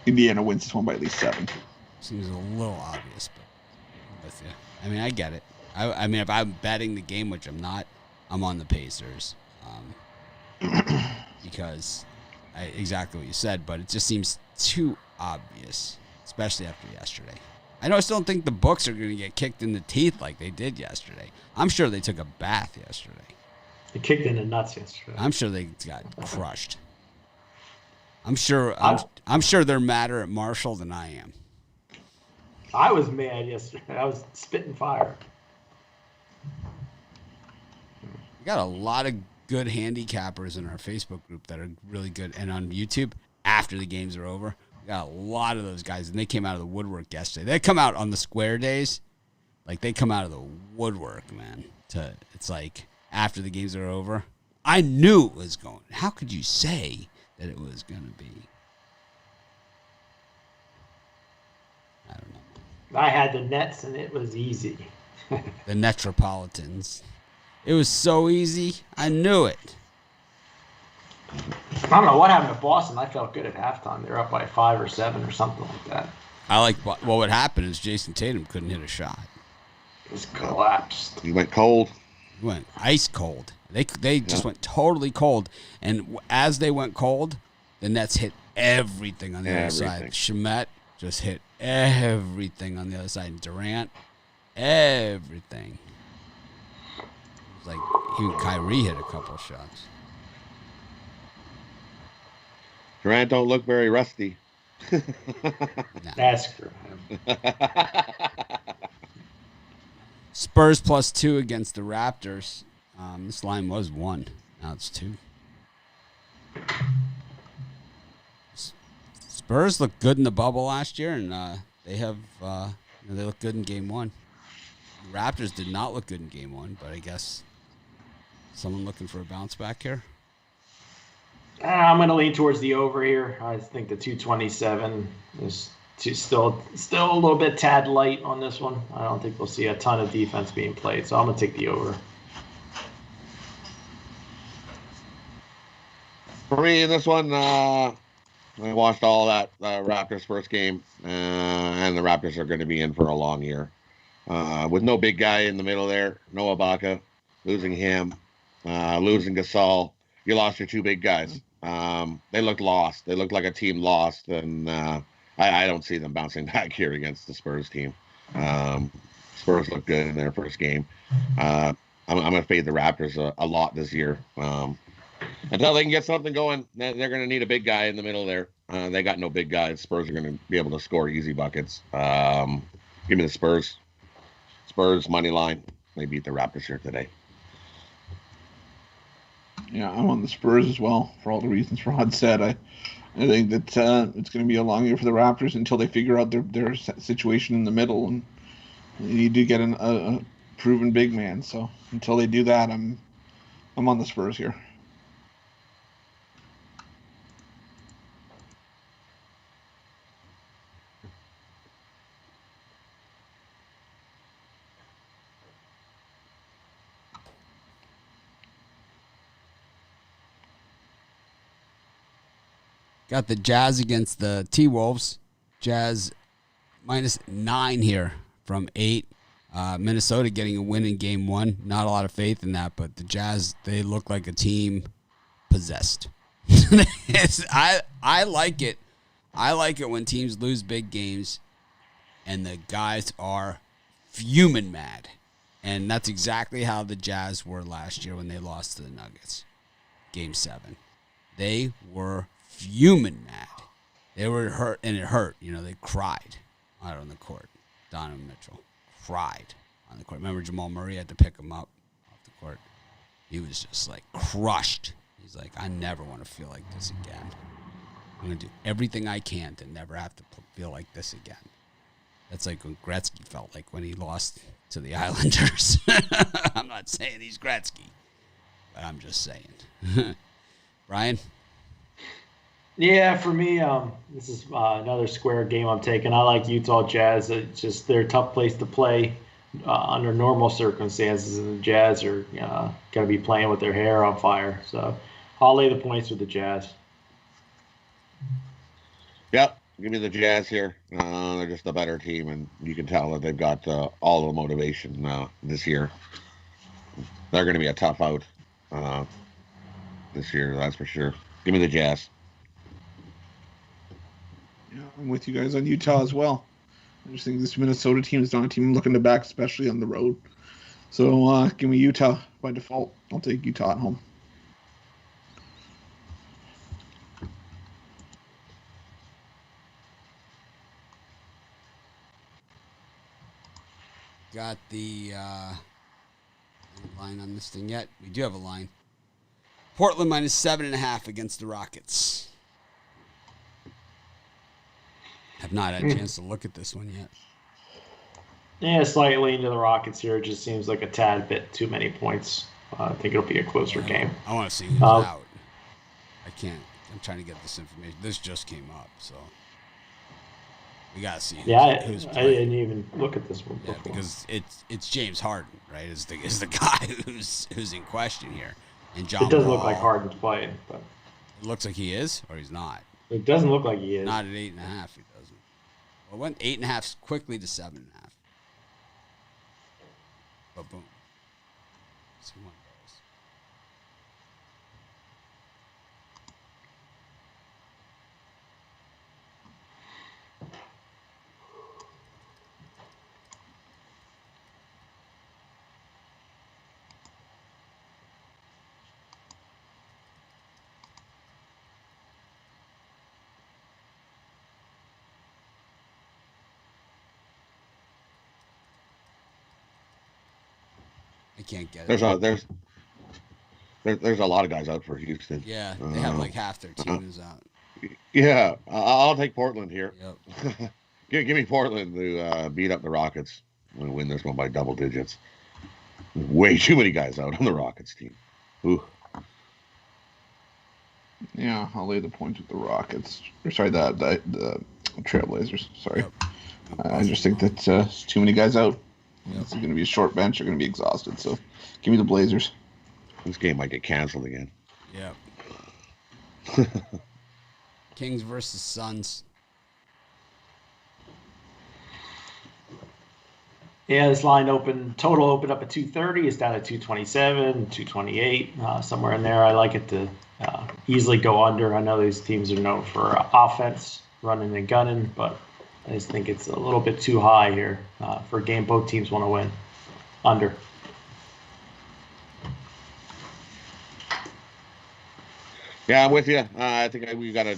Indiana wins this one by at least 7. Seems a little obvious, but I'm with you. I mean, I get it. I mean, if I'm betting the game, which I'm not, I'm on the Pacers, because exactly what you said. But it just seems too obvious, especially after yesterday. I still don't think the Bucs are going to get kicked in the teeth like they did yesterday. I'm sure they took a bath yesterday. They kicked in the nuts yesterday. I'm sure they got crushed. I'm sure they're madder at Marshall than I am. I was mad yesterday. I was spitting fire. We got a lot of good handicappers in our Facebook group that are really good, and on YouTube after the games are over. Got a lot of those guys, and they came out of the woodwork yesterday. They come out on the square days, Like, they come out of the woodwork, man. It's like, after the games are over, I knew it was going. How could you say that it was going to be? I don't know. I had the Nets, and it was easy. The Metropolitans. It was so easy. I knew it. I don't know what happened to Boston. I felt good at halftime. They were up by 5 or 7 or something like that. What would happen is Jason Tatum couldn't hit a shot. It was collapsed. He went cold. He went ice cold. They just went totally cold. And as they went cold, the Nets hit everything on the other side. Shamet just hit everything on the other side. Durant, everything. It was like even Kyrie hit a couple shots. Durant don't look very rusty. Nah. Ask for him. Spurs +2 against the Raptors. This line was 1. Now it's 2. Spurs looked good in the bubble last year, and they looked good in Game 1. The Raptors did not look good in Game 1, but I guess someone looking for a bounce back here. I'm going to lean towards the over here. I think the 227 is still a little bit tad light on this one. I don't think we'll see a ton of defense being played, so I'm going to take the over. For me, in this one, I watched all that Raptors first game, and the Raptors are going to be in for a long year. With no big guy in the middle there, no Ibaka, losing him, losing Gasol, you lost your 2 big guys. They looked lost. They looked like a team lost, and I don't see them bouncing back here against the Spurs team. Spurs look good in their first game. I'm going to fade the Raptors a lot this year. Until they can get something going, they're going to need a big guy in the middle there. They got no big guys. Spurs are going to be able to score easy buckets. Give me the Spurs. Spurs money line. They beat the Raptors here today. Yeah, I'm on the Spurs as well for all the reasons Rod said. I think that it's going to be a long year for the Raptors until they figure out their situation in the middle, and they need to get a proven big man. So until they do that, I'm on the Spurs here. Got the Jazz against the T-Wolves. Jazz -9 here from 8. Minnesota getting a win in Game 1. Not a lot of faith in that, but the Jazz, they look like a team possessed. I like it. I like it when teams lose big games and the guys are fuming mad. And that's exactly how the Jazz were last year when they lost to the Nuggets. Game 7. They were fuming mad. They were hurt, and it hurt. You know, they cried out on the court. Donovan Mitchell cried on the court. Remember, Jamal Murray had to pick him up off the court. He was just, like, crushed. He's like, I never want to feel like this again. I'm going to do everything I can to never have to feel like this again. That's like what Gretzky felt like when he lost to the Islanders. I'm not saying he's Gretzky, but I'm just saying. Brian? Yeah, for me, this is another square game I'm taking. I like Utah Jazz. It's just they're a tough place to play under normal circumstances, and the Jazz are going to be playing with their hair on fire. So I'll lay the points with the Jazz. Yep, give me the Jazz here. They're just a better team, and you can tell that they've got all the motivation this year. They're going to be a tough out this year, that's for sure. Give me the Jazz. Yeah, I'm with you guys on Utah as well. I just think this Minnesota team is not a team I'm looking to back, especially on the road. So give me Utah by default. I'll take Utah at home. Got the line on this thing yet? We do have a line. Portland -7.5 against the Rockets. Have not had a chance to look at this one yet. Yeah, slightly into the Rockets here. It just seems like a tad bit too many points. I think it'll be a closer game. I want to see who's Uh, out. I can't. I'm trying to get this information. This just came up, so we gotta see who's I playing. didn't even look at this one Yeah, before. because it's James Harden, right? Is the guy who's in question here, and It John doesn't Wall. look like Harden's playing, but It looks like he is, or he's not. it doesn't look like he is. Not at 8.5. He doesn't. Well, it went 8.5 quickly to 7.5. But boom. See one goes. I can't get it. There's a lot of guys out for Houston. Yeah, they have like half their team is out. Yeah, I'll take Portland here. Yep. Give me Portland to beat up the Rockets and win this one by double digits. There's way too many guys out on the Rockets team. Ooh. Yeah, I'll lay the points with the Rockets. Or sorry, the Trailblazers. Sorry. Yep. I just think that too many guys out. Yep. It's going to be a short bench. They're going to be exhausted. So give me the Blazers. This game might get canceled again. Yep. Kings versus Suns. Yeah, this line total opened up at 230. It's down at 227, 228, somewhere in there. I like it to easily go under. I know these teams are known for offense, running and gunning, but I just think it's a little bit too high here for a game both teams want to win. Under. Yeah, I'm with you. I think we've got a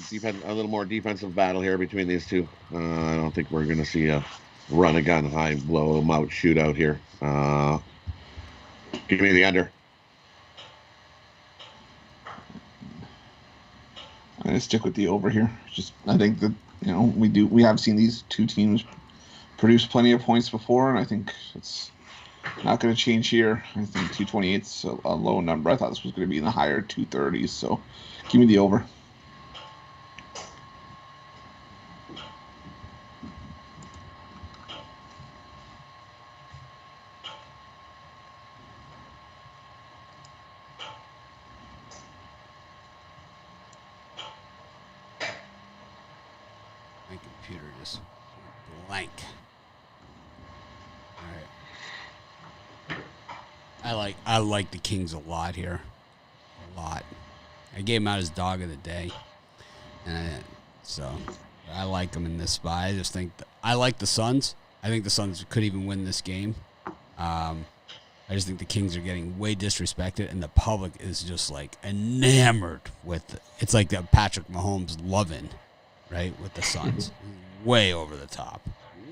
little more defensive battle here between these two. I don't think we're going to see a run a gun high, blow them out, shootout here. Give me the under. I'm going to stick with the over here. I think that we have seen these two teams produce plenty of points before, and I think it's not going to change here. I think 228 is a low number. I thought this was going to be in the higher 230s, so give me the over. My computer just blank. All right. I like the Kings a lot here. A lot. I gave him out as dog of the day. So I like them in this spot. I just think I like the Suns. I think the Suns could even win this game. I just think the Kings are getting way disrespected, and the public is just like enamored with it. It's like the Patrick Mahomes loving, right, with the Suns. Way over the top.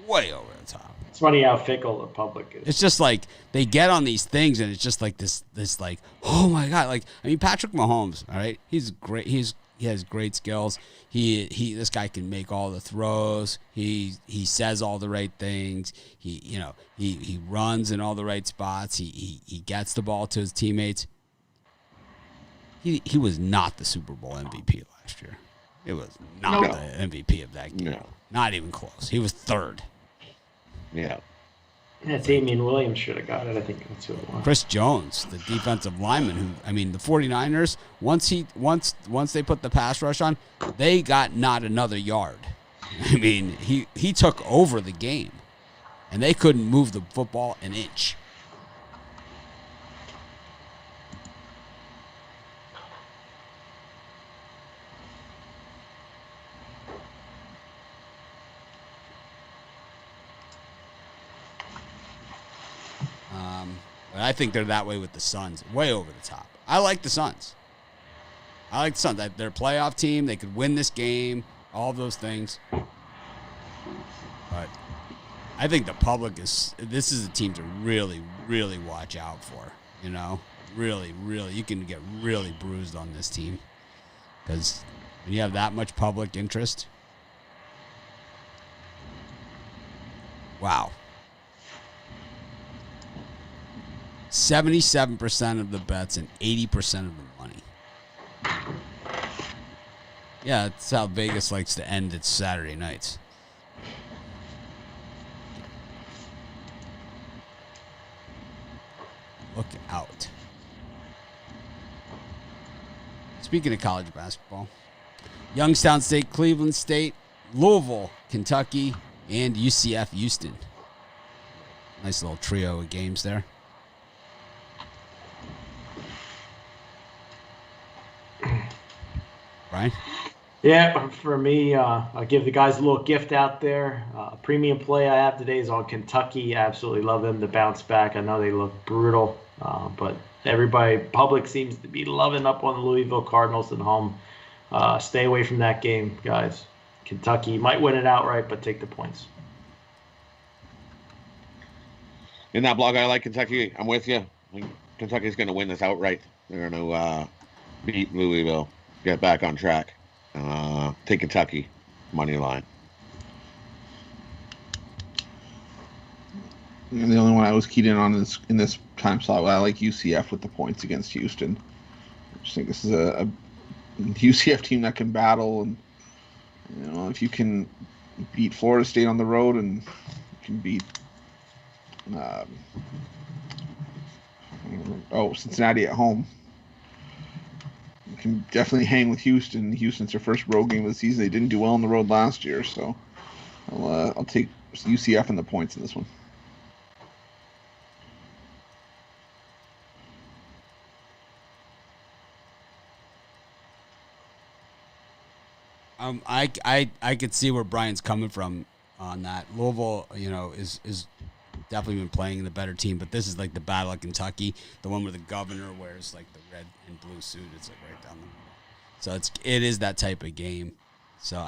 Way over the top. It's funny how fickle the public is. It's just like they get on these things, and it's just like this like, oh my God. Like, I mean, Patrick Mahomes, all right, he's great. He has great skills. This guy can make all the throws. He says all the right things. He runs in all the right spots. He gets the ball to his teammates. He was not the Super Bowl MVP last year. It was not the MVP of that game. No. Not even close. He was third. Yeah. Yeah, Damian Williams should have got it. I think that's who it was. Chris Jones, the defensive lineman, the 49ers, once they put the pass rush on, they got not another yard. I mean, he took over the game, and they couldn't move the football an inch. But I think they're that way with the Suns, way over the top. I like the Suns. They're a playoff team. They could win this game, all those things. But I think the public this is a team to really, really watch out for. Really, really, you can get really bruised on this team. Because when you have that much public interest, wow. 77% of the bets and 80% of the money. Yeah, that's how Vegas likes to end its Saturday nights. Look out. Speaking of college basketball, Youngstown State, Cleveland State, Louisville, Kentucky, and UCF Houston. Nice little trio of games there. Brian? Yeah, for me, I'll give the guys a little gift out there. Premium play I have today is on Kentucky. Absolutely love them to bounce back. I know they look brutal, but public seems to be loving up on the Louisville Cardinals at home. Stay away from that game, guys. Kentucky might win it outright, but take the points. In that blog, I like Kentucky. I'm with you. I think Kentucky's going to win this outright. They're going to beat Louisville, get back on track. Take Kentucky, money line. And the only one I was keyed in on in this time slot, I like UCF with the points against Houston. I just think this is a UCF team that can battle, and if you can beat Florida State on the road and you can beat Cincinnati at home, you can definitely hang with Houston. Houston's their first road game of the season. They didn't do well on the road last year, so I'll take UCF and the points in this one. I could see where Brian's coming from on that. Louisville, is definitely been playing the better team, but this is like the Battle of Kentucky, the one where the governor wears like the red and blue suit. It's like right down the middle. So it is that type of game. So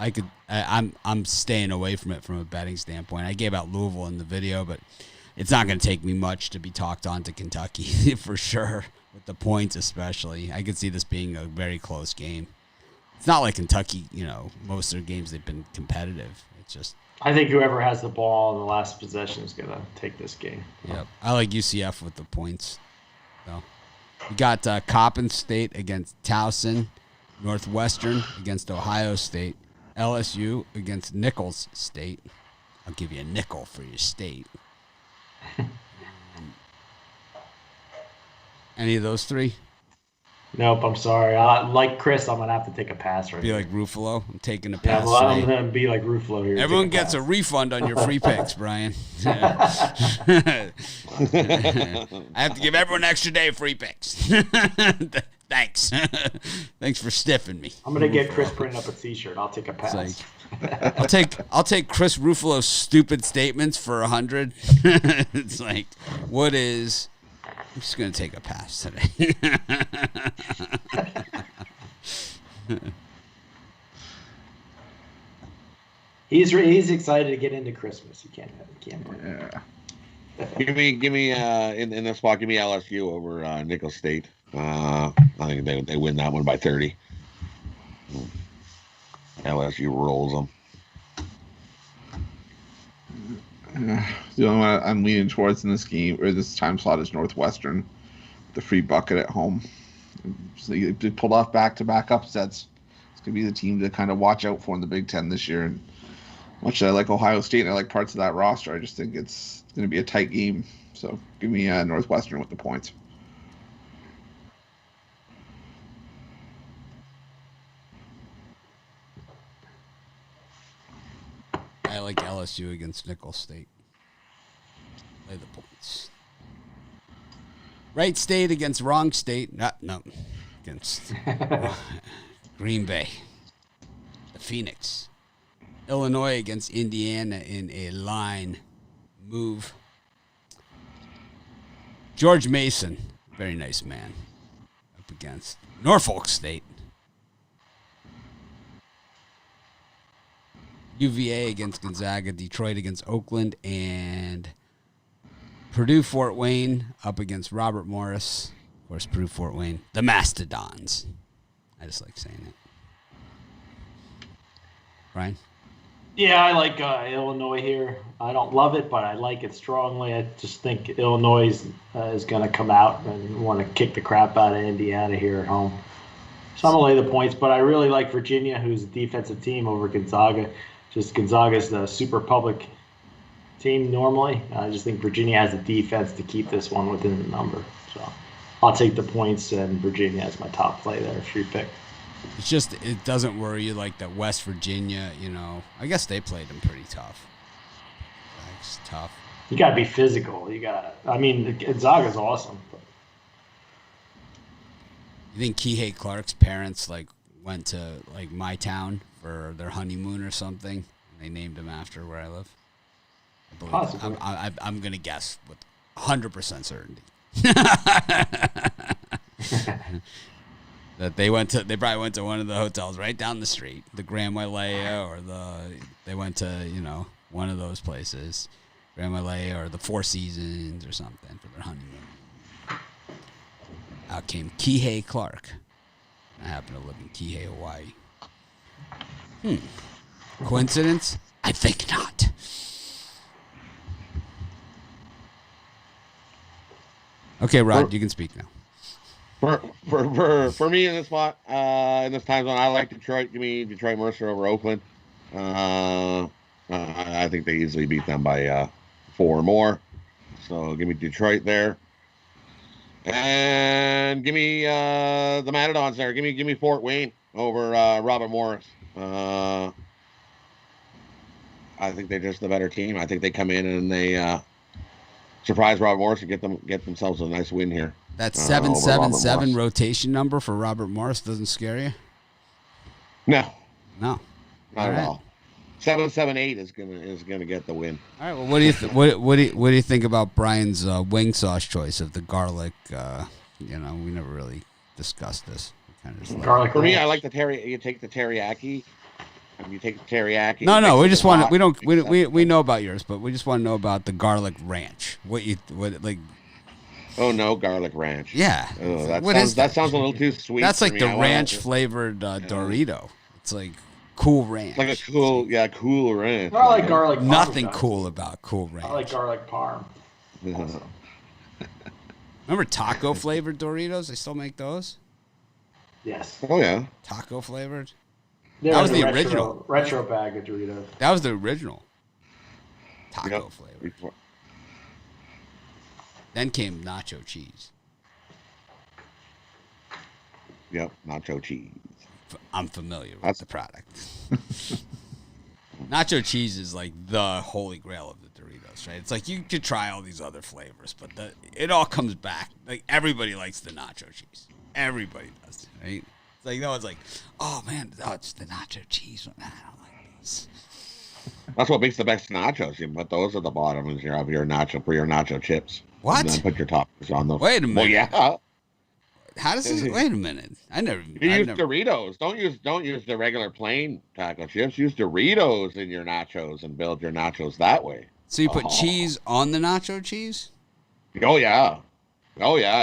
I'm staying away from it from a betting standpoint. I gave out Louisville in the video, but it's not going to take me much to be talked on to Kentucky for sure, with the points especially. I could see this being a very close game. It's not like Kentucky, most of their games they've been competitive. It's just I think whoever has the ball in the last possession is going to take this game. Yep. I like UCF with the points. So we got Coppin State against Towson, Northwestern against Ohio State, LSU against Nichols State. I'll give you a nickel for your state. Any of those three? Nope, I'm sorry. Like Chris, I'm going to have to take a pass right Be now. like Ruffalo? I'm taking a pass. Yeah, I'm going to be like Ruffalo here. Everyone gets a refund on your free picks, Brian. I have to give everyone an extra day of free picks. Thanks. Thanks for stiffing me. I'm going to get Chris printing up a T-shirt. I'll take a pass. I'll take Chris Ruffalo's stupid statements for 100. It's like, what is... I'm just going to take a pass today. He's excited to get into Christmas. He can't Yeah. Give me in this spot. Give me LSU over Nicholls State. I think they win that one by 30. LSU rolls them. The only one I'm leaning towards in this game or this time slot is Northwestern, the free bucket at home. So they pulled off back-to-back upsets. It's going to be the team to kind of watch out for in the Big Ten this year. And much as I like Ohio State and I like parts of that roster, I just think it's going to be a tight game. So give me Northwestern with the points. I like LSU against Nicholls State. Play the points. Right state against wrong state. No. Against Green Bay. The Phoenix. Illinois against Indiana in a line move. George Mason, very nice man, up against Norfolk State. UVA against Gonzaga, Detroit against Oakland, and Purdue Fort Wayne up against Robert Morris. Of course, Purdue Fort Wayne, the Mastodons. I just like saying it. Brian? Yeah, I like Illinois here. I don't love it, but I like it strongly. I just think Illinois is going to come out and want to kick the crap out of Indiana here at home. So I'm going to lay the points, but I really like Virginia, who's a defensive team, over Gonzaga. Just Gonzaga's the super public team normally. I just think Virginia has the defense to keep this one within the number. So I'll take the points, and Virginia as my top play there, free pick. It's just, it doesn't worry you like that West Virginia, I guess they played them pretty tough. It's tough. You got to be physical. Gonzaga's awesome. But. You think Kihei Clark's parents, went to, my town for their honeymoon or something? And they named him after where I live? I believe Possibly. I'm going to guess with 100% certainty. That they probably went to one of the hotels right down the street, the Grand Wailea, or they went to, one of those places, Grand Wailea or the Four Seasons or something for their honeymoon. Out came Kihei Clark. I happen to live in Kihei, Hawaii. Coincidence? I think not. Okay, Rod, you can speak now. For me in this spot, in this time zone, I like Detroit. Give me Detroit Mercer over Oakland. I think they easily beat them by 4 or more. So give me Detroit there. And give me the Matadons there. Give me Fort Wayne over Robert Morris. I think they're just the better team. I think they come in and they surprise Robert Morris and get themselves a nice win here. That 777 rotation number for Robert Morris doesn't scare you? No, not at all. 778 is gonna get the win. All right. Well, what do you what do you think about Brian's wing sauce choice of the garlic? We never really discussed this. Garlic. For me, I like the teriyaki. You take the teriyaki. You take the teriyaki. No. We just want we know about yours, but we just want to know about the garlic ranch. What like? Oh no, garlic ranch. Yeah. Oh, that sounds a little too sweet. That's like the ranch flavored Dorito. It's like Cool Ranch. Like a cool ranch. I like garlic parm. Nothing cool about Cool Ranch. I like garlic parm. Also. Remember taco flavored Doritos? They still make those? Yes. Oh yeah. Taco flavored? There that was the original. Retro bag of Doritos. That was the original. Taco flavored. Then came nacho cheese. Yep, nacho cheese. I'm familiar with the product. Nacho cheese is like the holy grail of the Doritos, right? It's like you could try all these other flavors, but it all comes back. Like everybody likes the nacho cheese. Everybody does, right? It's like no one's like, oh man, it's the nacho cheese. I don't like these. That's what makes the best nachos. You put those at the bottom of your nacho chips. What? And then put your toppings on those. Wait a minute. Well, yeah. How does this? Wait a minute. Use Doritos. Don't use the regular plain taco chips. Use Doritos in your nachos and build your nachos that way. So you put cheese on the nacho cheese? Oh yeah.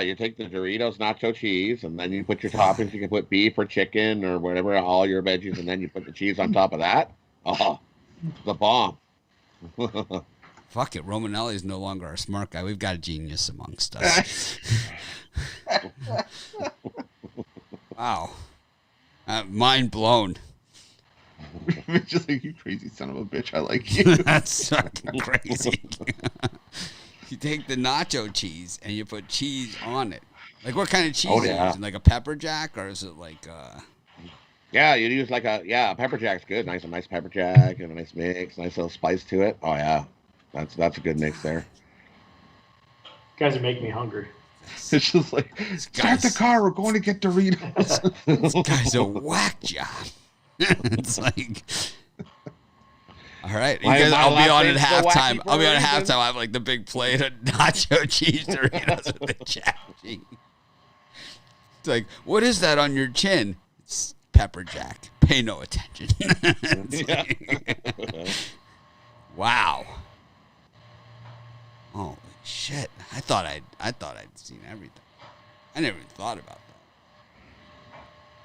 You take the Doritos nacho cheese and then you put your toppings. You can put beef or chicken or whatever, all your veggies, and then you put the cheese on top of that. Oh, the bomb. Fuck it. Romanelli is no longer our smart guy. We've got a genius amongst us. Wow. Mind blown. Just like, you crazy son of a bitch. I like you. That's fucking crazy. You take the nacho cheese and you put cheese on it. Like what kind of cheese are you using? Like a pepper jack, or is it like Yeah, you use like a pepper jack's good. A nice pepper jack and a nice mix, nice little spice to it. Oh yeah. That's a good mix there. You guys are making me hungry. It's just like, start the car. We're going to get Doritos. This guy's a whack job. It's like, all right, you guys, I'll be on at halftime. I'll be on at halftime. I have like the big plate of nacho cheese Doritos with the jack cheese. It's like, what is that on your chin? It's pepper jack. Pay no attention. Like, wow. Holy shit! I thought I'd seen everything. I never even thought about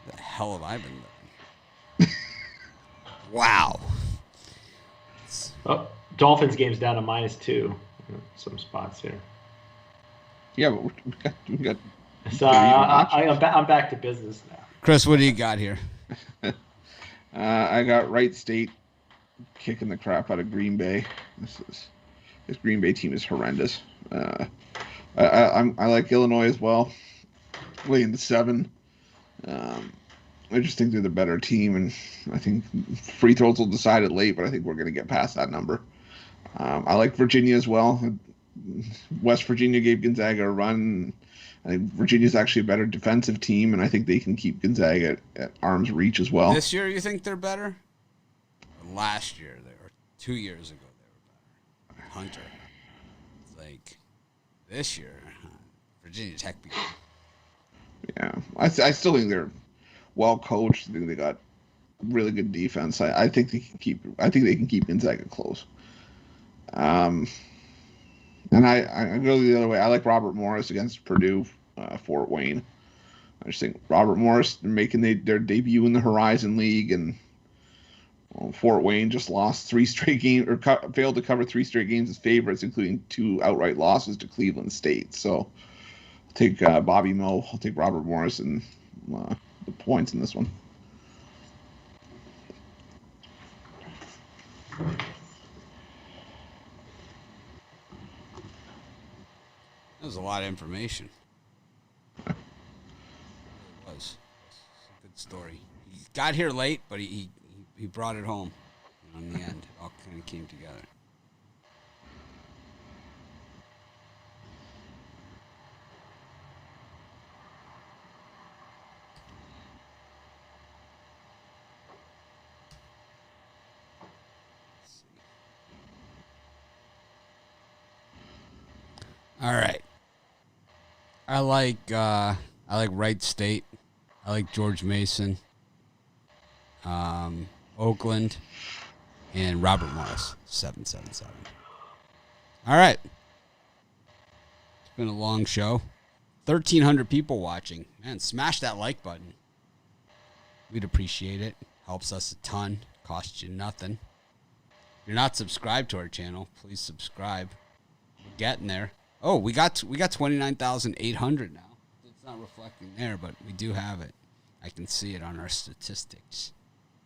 that. The hell have I been living? Wow. Oh, Dolphins game's down to -2. Some spots here. Yeah, but we got So I'm back to business now. Chris, what do you got here? I got Wright State kicking the crap out of Green Bay. This Green Bay team is horrendous. I like Illinois as well, laying the 7. I just think they're the better team, and I think free throws will decide it late, but I think we're going to get past that number. I like Virginia as well. West Virginia gave Gonzaga a run. I think Virginia's actually a better defensive team, and I think they can keep Gonzaga at arm's reach as well. This year, you think they're better? Last year, or 2 years ago, they were better. Hunter. It's like, this year, Virginia's heck beat. Yeah, I still think they're well coached. I think they got really good defense. I think they can keep. I think they can keep Gonzaga close. And I go the other way. I like Robert Morris against Purdue, Fort Wayne. I just think Robert Morris making their debut in the Horizon League, and Fort Wayne just lost 3 straight games, or failed to cover 3 straight games as favorites, including 2 outright losses to Cleveland State. So I'll take Bobby Moe. I'll take Robert Morris and the points in this one. That was a lot of information. It was. It's a good story. He got here late, but he brought it home. And in the end, it all kind of came together. All right. I like Wright State. I like George Mason, Oakland, and Robert Morris. 777. All right. It's been a long show. 1,300 people watching. Man, smash that like button. We'd appreciate it. Helps us a ton. Costs you nothing. If you're not subscribed to our channel, please subscribe. We're getting there. Oh, we got 29,800 now. It's not reflecting there, but we do have it. I can see it on our statistics.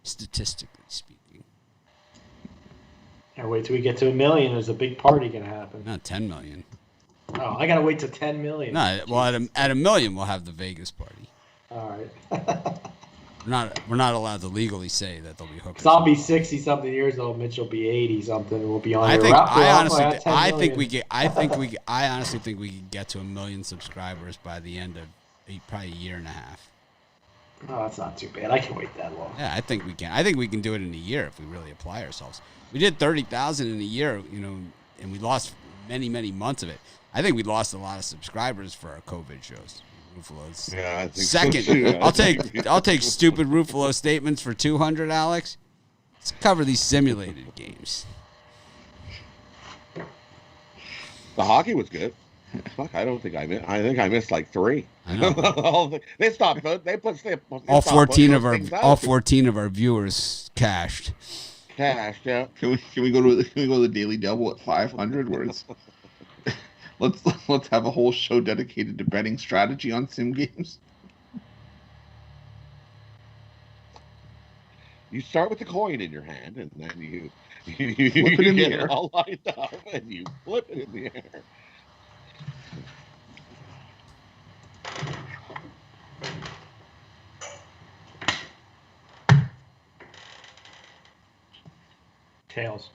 Statistically speaking. Can't wait till we get to 1 million. There's a big party gonna happen. Not 10 million. Oh, I gotta wait till 10 million. No, well, at a million, we'll have the Vegas party. All right. We're not allowed to legally say that they'll be hookers. I'll be 60-something years old. Mitch will be 80-something. We'll be on. I honestly think we could get to 1 million subscribers by the end of probably a year and a half. Oh, that's not too bad. I can wait that long. Yeah, I think we can. I think we can do it in a year if we really apply ourselves. We did 30,000 in a year, and we lost many, many months of it. I think we lost a lot of subscribers for our COVID shows. Ruffalo's Yeah, I think second. so too. I'll take stupid Ruffalo statements for 200, Alex. Let's cover these simulated games. The hockey was good. Fuck, I don't think I missed. I think I missed like 3. I know. They stopped. They All stopped 14 of putting those our things all out. 14 of our viewers cashed. Cash, yeah. Can we go to the Daily Double at 500 where it's let's have a whole show dedicated to betting strategy on sim games. You start with the coin in your hand, and then you Flip it in the get air. it all lined up, and you flip it in the air. Tails.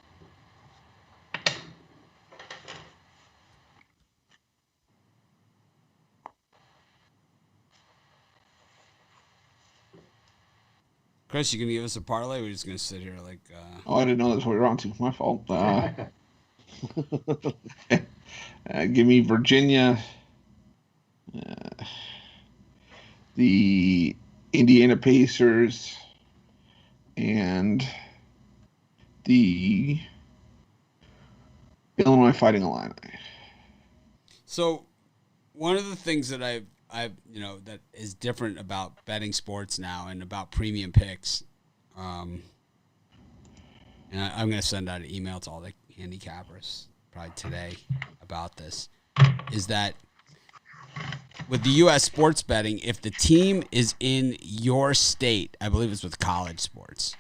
Chris, you gonna give us a parlay? We're just gonna sit here like. Oh, I didn't know that's what we were on to. My fault. Give me Virginia, the Indiana Pacers, and the Illinois Fighting Illini. So, one of the things that I've that is different about betting sports now and about premium picks, and I'm going to send out an email to all the handicappers probably today about this, is that with the U.S. sports betting, if the team is in your state, I believe it's with college sports,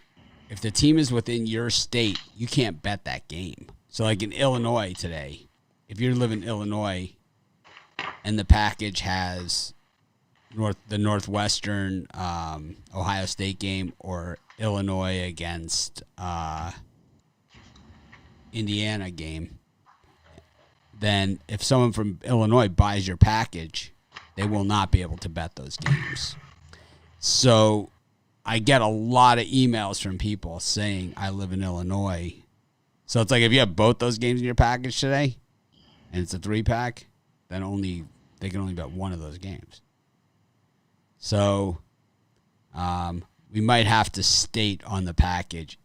if the team is within your state, you can't bet that game. So like in Illinois today, if you live in Illinois and the package has the Northwestern Ohio State game or Illinois against Indiana game, then if someone from Illinois buys your package, they will not be able to bet those games. So I get a lot of emails from people saying I live in Illinois. So it's like if you have both those games in your package today and it's a 3-pack, then they can only bet one of those games. So we might have to state on the package,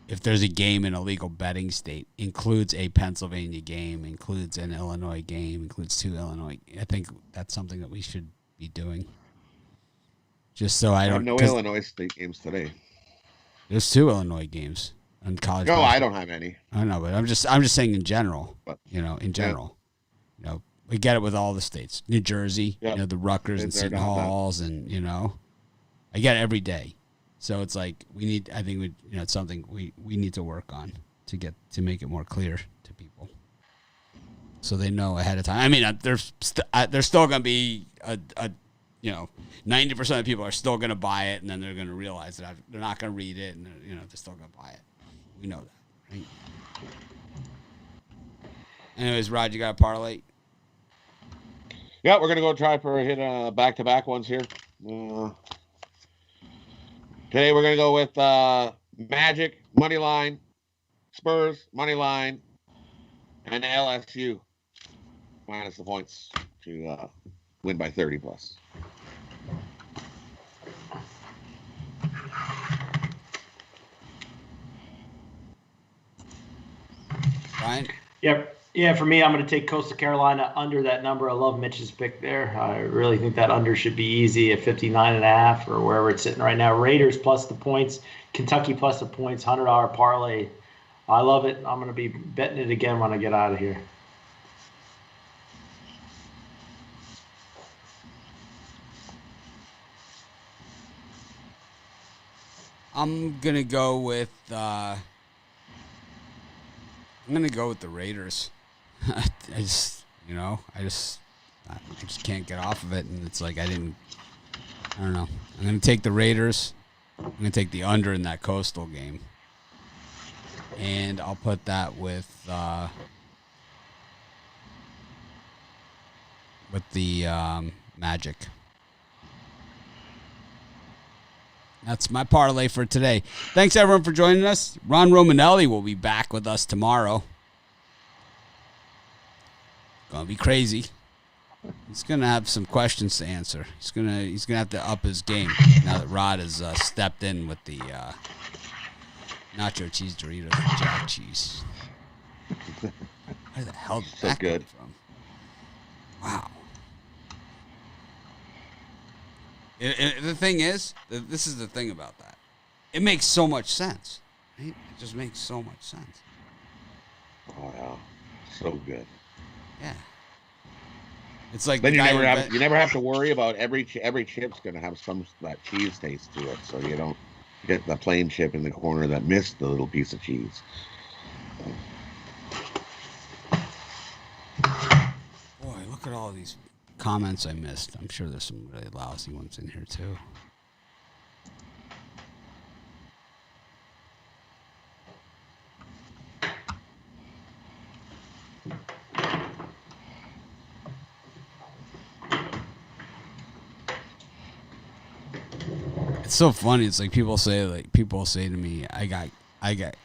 if there's a game in a legal betting state, includes a Pennsylvania game, includes an Illinois game, includes 2 Illinois. I think that's something that we should be doing. Just so I don't. No Illinois State games today. There's 2 Illinois games on college. No, I don't have any. I know, but I'm just saying in general. But, in general, we get it with all the states. New Jersey, yep. The Rutgers and Seton Halls, and I get it every day. So it's like it's something we need to work on to make it more clear to people, so they know ahead of time. I mean, there's still going to be a 90% of people are still going to buy it, and then they're going to realize that they're not going to read it, and they're still going to buy it. We know that, right? Anyways, Rod, you got a parlay? Yeah, we're going to go try for hit back-to-back ones here. Today we're going to go with Magic, money line, Spurs, money line, and LSU minus the points to win by 30 plus. Ryan? Yeah, for me, I'm going to take Coastal Carolina under that number. I love Mitch's pick there. I really think that under should be easy at 59.5 or wherever it's sitting right now. Raiders plus the points, Kentucky plus the points, $100 parlay. I love it. I'm going to be betting it again when I get out of here. I'm going to go with the Raiders. I just can't get off of it, and it's like I don't know. I'm going to take the Raiders. I'm going to take the under in that Coastal game, and I'll put that with the Magic. That's my parlay for today. Thanks, everyone, for joining us. Ron Romanelli will be back with us tomorrow. Gonna be crazy. He's gonna have some questions to answer. He's gonna have to up his game now that Rod has stepped in with the nacho cheese Doritos with jack cheese. Where the hell did that come from? Wow. The thing is, this is the thing about that. It makes so much sense. Right? It just makes so much sense. Oh, yeah. So good. Yeah. It's like then you never have to worry about every chip's going to have some that cheese taste to it, so you don't get the plain chip in the corner that missed the little piece of cheese. Boy, look at all these comments I missed. I'm sure there's some really lousy ones in here too. It's so funny. It's like people say to me, I got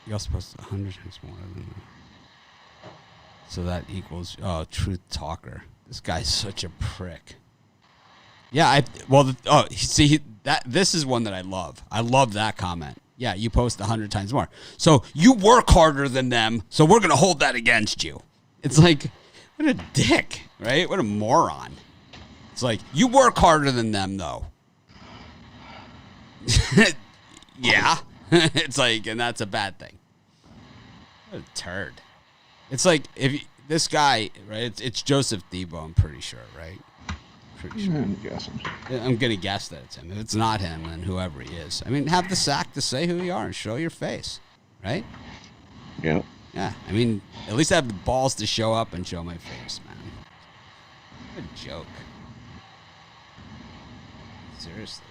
you're supposed to 100 times more than that. So that equals truth talker. This guy's such a prick. Yeah, this is one that I love. I love that comment. Yeah, you post 100 times more. So you work harder than them, so we're going to hold that against you. It's like, what a dick, right? What a moron. It's like, you work harder than them, though. Yeah. It's like, and that's a bad thing. What a turd. It's like this guy, right? It's Joseph Debo, I'm pretty sure, right? Pretty sure. I'm guessing. I'm gonna guess that it's him. If it's not him, then whoever he is. I mean, have the sack to say who you are and show your face, right? Yeah. Yeah. I mean, at least I have the balls to show up and show my face, man. What a joke. Seriously.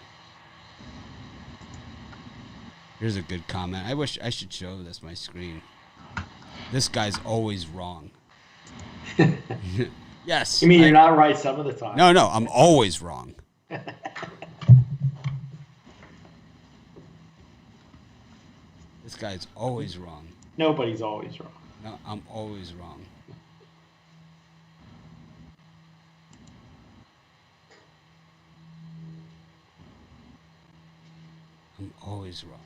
Here's a good comment. I wish I should show this my screen. This guy's always wrong. Yes. You mean you're not right some of the time? No, I'm always wrong. This guy's always wrong. Nobody's always wrong. No, I'm always wrong. I'm always wrong.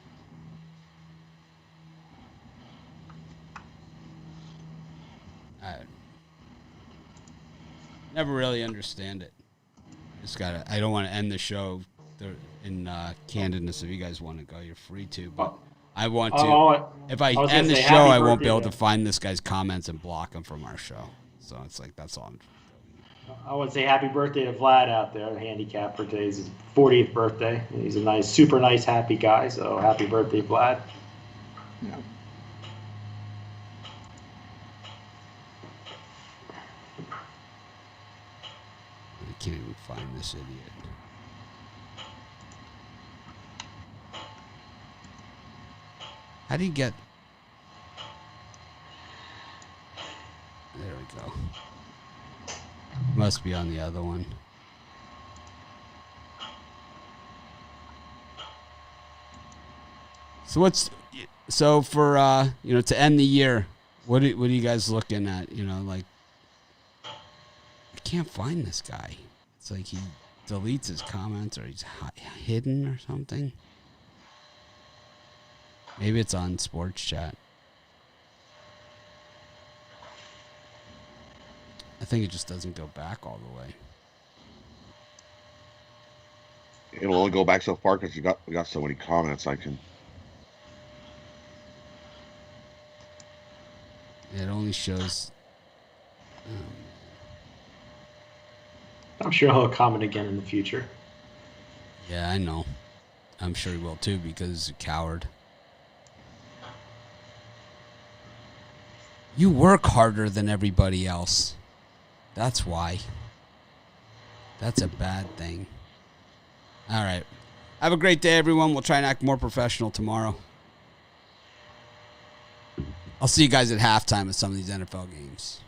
I never really understand it. I don't want to end the show in candidness. If you guys want to go, you're free to. But I want to. If I end the show, I won't be able to find this guy's comments and block him from our show. So it's like, that's all I'm doing. I want to say happy birthday to Vlad out there. The handicapper today is his 40th birthday. He's a nice, super nice, happy guy. So happy birthday, Vlad. Yeah. I can't even find this idiot. How do you get... There we go. Must be on the other one. So for to end the year, what are you guys looking at? Like, I can't find this guy. It's like he deletes his comments or he's hidden or something. Maybe it's on sports chat. I think it just doesn't go back all the way. It'll only go back so far because we got so many comments. I can. It only shows. I'm sure he'll comment again in the future. Yeah, I know. I'm sure he will too because he's a coward. You work harder than everybody else. That's why. That's a bad thing. All right. Have a great day, everyone. We'll try and act more professional tomorrow. I'll see you guys at halftime of some of these NFL games.